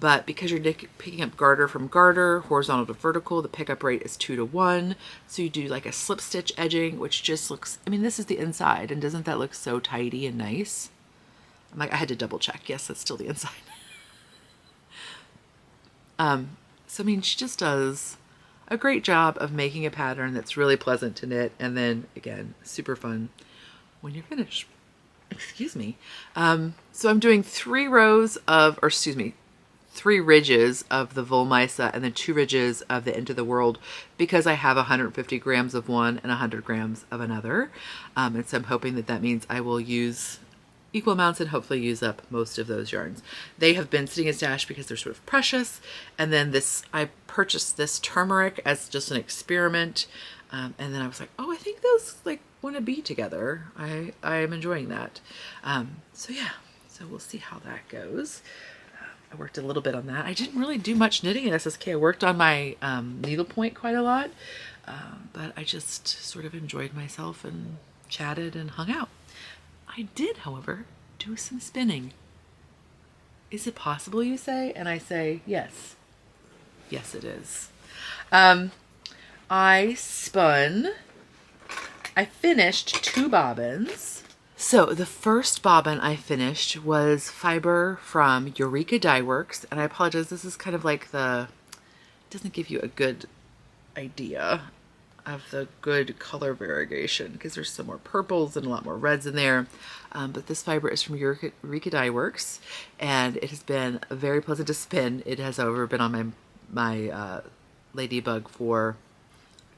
[SPEAKER 1] But because you're picking up garter from garter, horizontal to vertical, the pickup rate is 2 to 1. So you do like a slip stitch edging, which just looks, I mean, this is the inside, and doesn't that look so tidy and nice? I'm like, I had to double check. Yes, that's still the inside. So I mean, she just does a great job of making a pattern that's really pleasant to knit, and then again, super fun when you're finished. Excuse me. So I'm doing 3 ridges of the Wollmeise and then 2 ridges of the Into the World because I have 150 grams of one and 100 grams of another. And so I'm hoping that that means I will use equal amounts and hopefully use up most of those yarns. They have been sitting in stash because they're sort of precious. And then I purchased this turmeric as just an experiment. And then I was like, oh, I think those like want to be together. I am enjoying that. So yeah, so we'll see how that goes. I worked a little bit on that. I didn't really do much knitting at SSK. I worked on my needlepoint quite a lot, but I just sort of enjoyed myself and chatted and hung out. I did, however, do some spinning. Is it possible, you say? And I say, yes. Yes, it is. I finished 2 bobbins. So the first bobbin I finished was fiber from Eureka Dye Works, and I apologize, this is kind of like it doesn't give you a good idea of the good color variegation because there's some more purples and a lot more reds in there. But this fiber is from Eureka Dye Works, and it has been very pleasant to spin. It has, however, been on my Ladybug for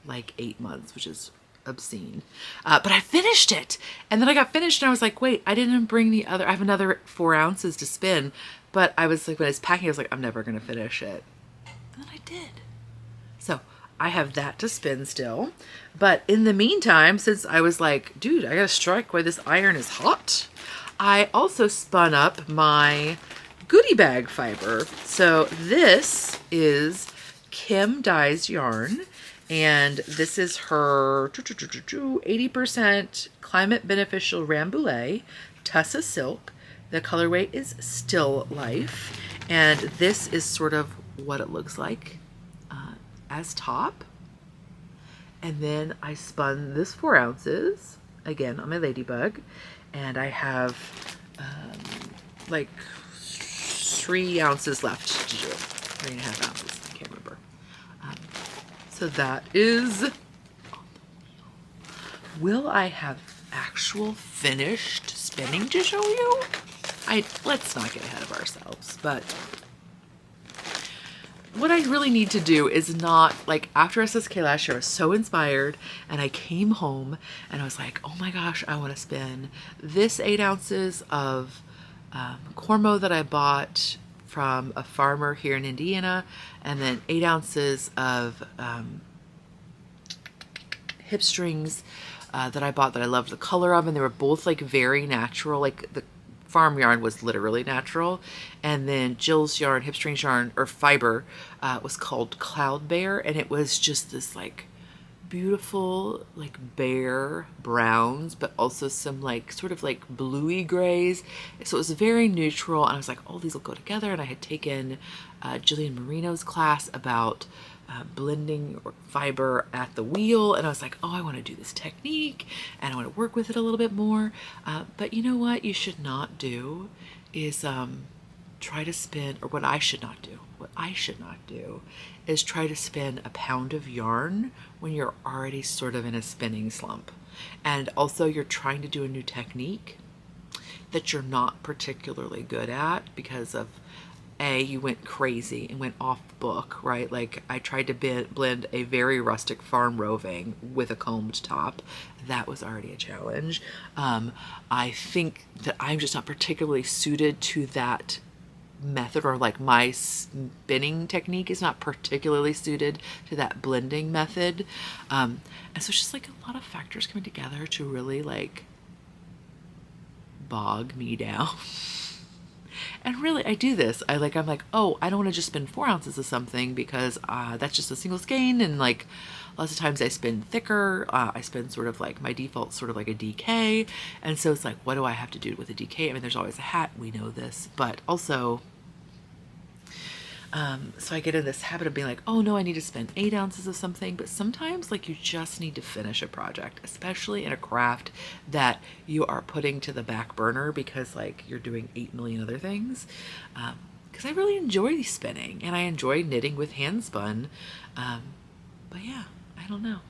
[SPEAKER 1] like 8 months, which is obscene. But I finished it, and then I got finished and I was like, wait, I didn't bring the other. I have another 4 ounces to spin, but I was like, when I was packing, I was like, I'm never gonna finish it, and then I did. So I have that to spin still, but in the meantime, since I was like, dude, I gotta strike while this iron is hot, I also spun up my goodie bag fiber. So this is Kim Dye's yarn. And this is her 80% climate beneficial Rambouillet Tussa silk. The colorway is Still Life. And this is sort of what it looks like as top. And then I spun this 4 ounces, again on my Ladybug. And I have like 3 ounces left to do. 3.5 ounces, I can't remember. So that is, will I have actual finished spinning to show you? Let's not get ahead of ourselves, but what I really need to do is not, like, after SSK last year, I was so inspired and I came home and I was like, oh my gosh, I want to spin this 8 ounces of Cormo that I bought from a farmer here in Indiana, and then 8 ounces of hip strings that I bought that I loved the color of, and they were both like very natural. Like the farm yarn was literally natural, and then Jill's yarn, Hipstring's yarn or fiber, was called Cloud Bear, and it was just this like beautiful like bare browns, but also some like sort of like bluey grays. So it was very neutral, and I was like, oh, these will go together. And I had taken Jillian Marino's class about blending fiber at the wheel, and I was like, oh, I want to do this technique and I want to work with it a little bit more. But you know what you should not do is try to spin, or what I should not do is try to spin a pound of yarn when you're already sort of in a spinning slump. And also you're trying to do a new technique that you're not particularly good at because of you went crazy and went off book, right? Like I tried to blend a very rustic farm roving with a combed top. That was already a challenge. I think that I'm just not particularly suited to that method, or like my spinning technique is not particularly suited to that blending method. And so it's just like a lot of factors coming together to really like bog me down. And really, I do this. I'm like, oh, I don't want to just spin 4 ounces of something because that's just a single skein. And like lots of times I spin thicker. I spin sort of like my default, sort of like a DK. And so it's like, what do I have to do with a DK? I mean, there's always a hat. We know this, but also, so I get in this habit of being like, oh no, I need to spend 8 ounces of something. But sometimes like you just need to finish a project, especially in a craft that you are putting to the back burner because like you're doing 8 million other things. Because I really enjoy spinning and I enjoy knitting with hand spun. But yeah, I don't know.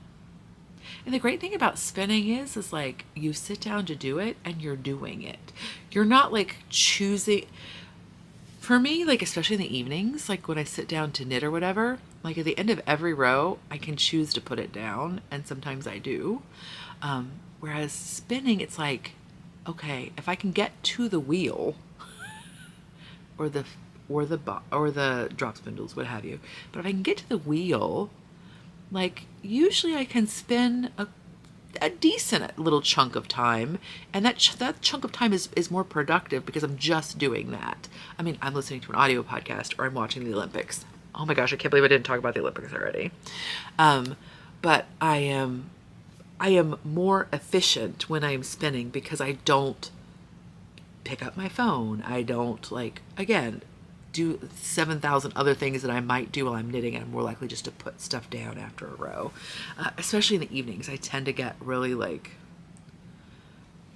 [SPEAKER 1] And the great thing about spinning is like you sit down to do it and you're doing it. You're not like choosing. For me, like especially in the evenings, like when I sit down to knit or whatever, like at the end of every row, I can choose to put it down, and sometimes I do. Whereas spinning, it's like, okay, if I can get to the wheel, or the drop spindles, what have you, but if I can get to the wheel, like usually I can spin a decent little chunk of time, and that chunk of time is more productive because I'm just doing that. I mean, I'm listening to an audio podcast or I'm watching the Olympics. Oh my gosh, I can't believe I didn't talk about the Olympics already. But I am more efficient when I'm spinning because I don't pick up my phone. I don't like, again, do 7,000 other things that I might do while I'm knitting, and I'm more likely just to put stuff down after a row. Especially in the evenings, I tend to get really like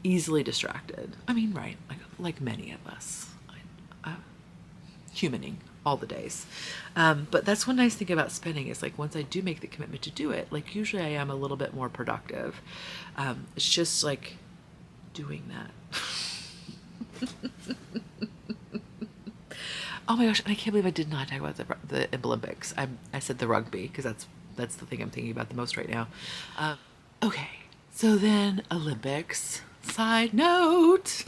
[SPEAKER 1] easily distracted. I mean, right, like many of us, humaning all the days. But that's one nice thing about spinning is like once I do make the commitment to do it, like usually I am a little bit more productive. It's just like doing that. Oh my gosh, and I can't believe I did not talk about the Olympics. I said the rugby because that's the thing I'm thinking about the most right now. Okay, so then Olympics. Side note.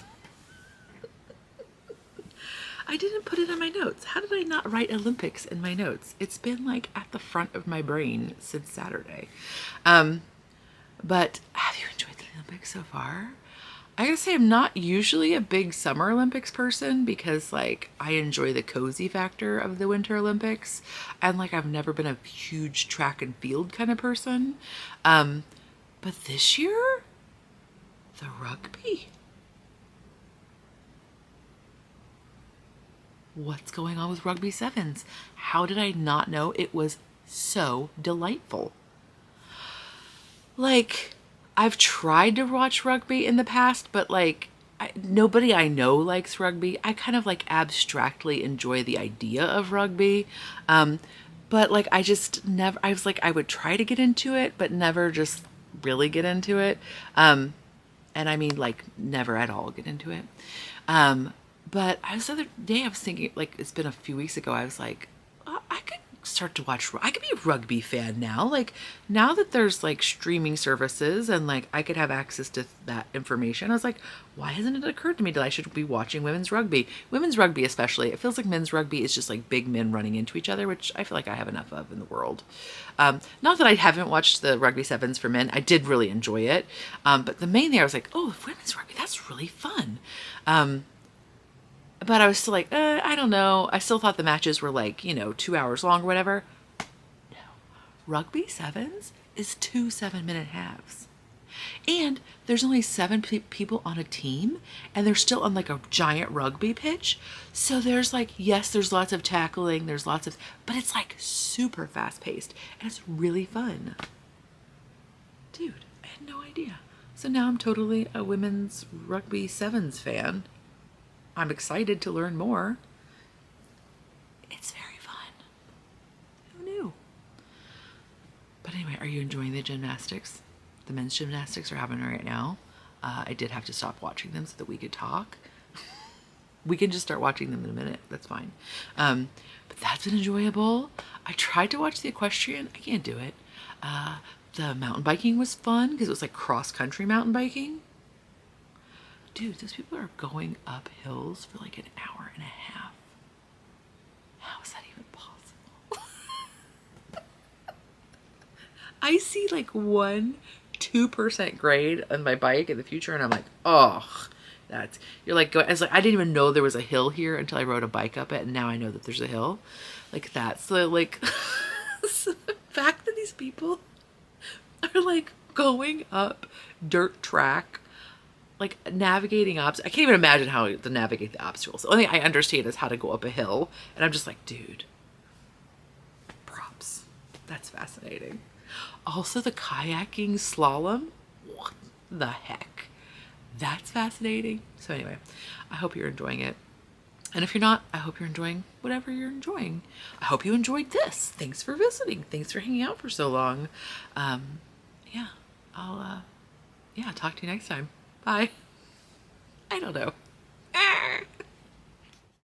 [SPEAKER 1] I didn't put it in my notes. How did I not write Olympics in my notes? It's been like at the front of my brain since Saturday. But have you enjoyed the Olympics so far? I gotta say I'm not usually a big Summer Olympics person because like I enjoy the cozy factor of the Winter Olympics, and like I've never been a huge track and field kind of person. But this year, the rugby. What's going on with rugby sevens? How did I not know it was so delightful? Like, I've tried to watch rugby in the past, but like nobody I know likes rugby. I kind of like abstractly enjoy the idea of rugby. But like I just never, I was like, I would try to get into it, but never just really get into it. And I mean like never at all get into it. But the other day I was thinking, like it's been a few weeks ago, I was like, I could start to watch. I could be a rugby fan now. Like now that there's like streaming services and like I could have access to that information. I was like, why hasn't it occurred to me that I should be watching women's rugby? Women's rugby especially. It feels like men's rugby is just like big men running into each other, which I feel like I have enough of in the world. Not that I haven't watched the rugby sevens for men. I did really enjoy it. But the main thing I was like, oh, women's rugby, that's really fun. But I was still like, I don't know. I still thought the matches were like, 2 hours long or whatever. No. Rugby sevens is 2 7-minute halves. And there's only 7 people on a team, and they're still on like a giant rugby pitch. So there's like, yes, there's lots of tackling, but it's like super fast paced, and it's really fun. Dude, I had no idea. So now I'm totally a women's rugby sevens fan. I'm excited to learn more. It's very fun. Who knew? But anyway, are you enjoying the gymnastics? The men's gymnastics are happening right now. I did have to stop watching them so that we could talk. We can just start watching them in a minute. That's fine. But that's been enjoyable. I tried to watch the equestrian. I can't do it. The mountain biking was fun because it was like cross-country mountain biking. Dude, those people are going up hills for like an hour and a half. How is that even possible? I see like 1-2% grade on my bike in the future, and I'm like, oh, you're like going. It's like I didn't even know there was a hill here until I rode a bike up it, and now I know that there's a hill. Like that's the like the fact that these people are like going up dirt track. Like navigating obstacles. I can't even imagine how to navigate the obstacles. The only thing I understand is how to go up a hill. And I'm just like, dude, props. That's fascinating. Also the kayaking slalom. What the heck? That's fascinating. So anyway, I hope you're enjoying it. And if you're not, I hope you're enjoying whatever you're enjoying. I hope you enjoyed this. Thanks for visiting. Thanks for hanging out for so long. Yeah, I'll talk to you next time. Bye. I don't know.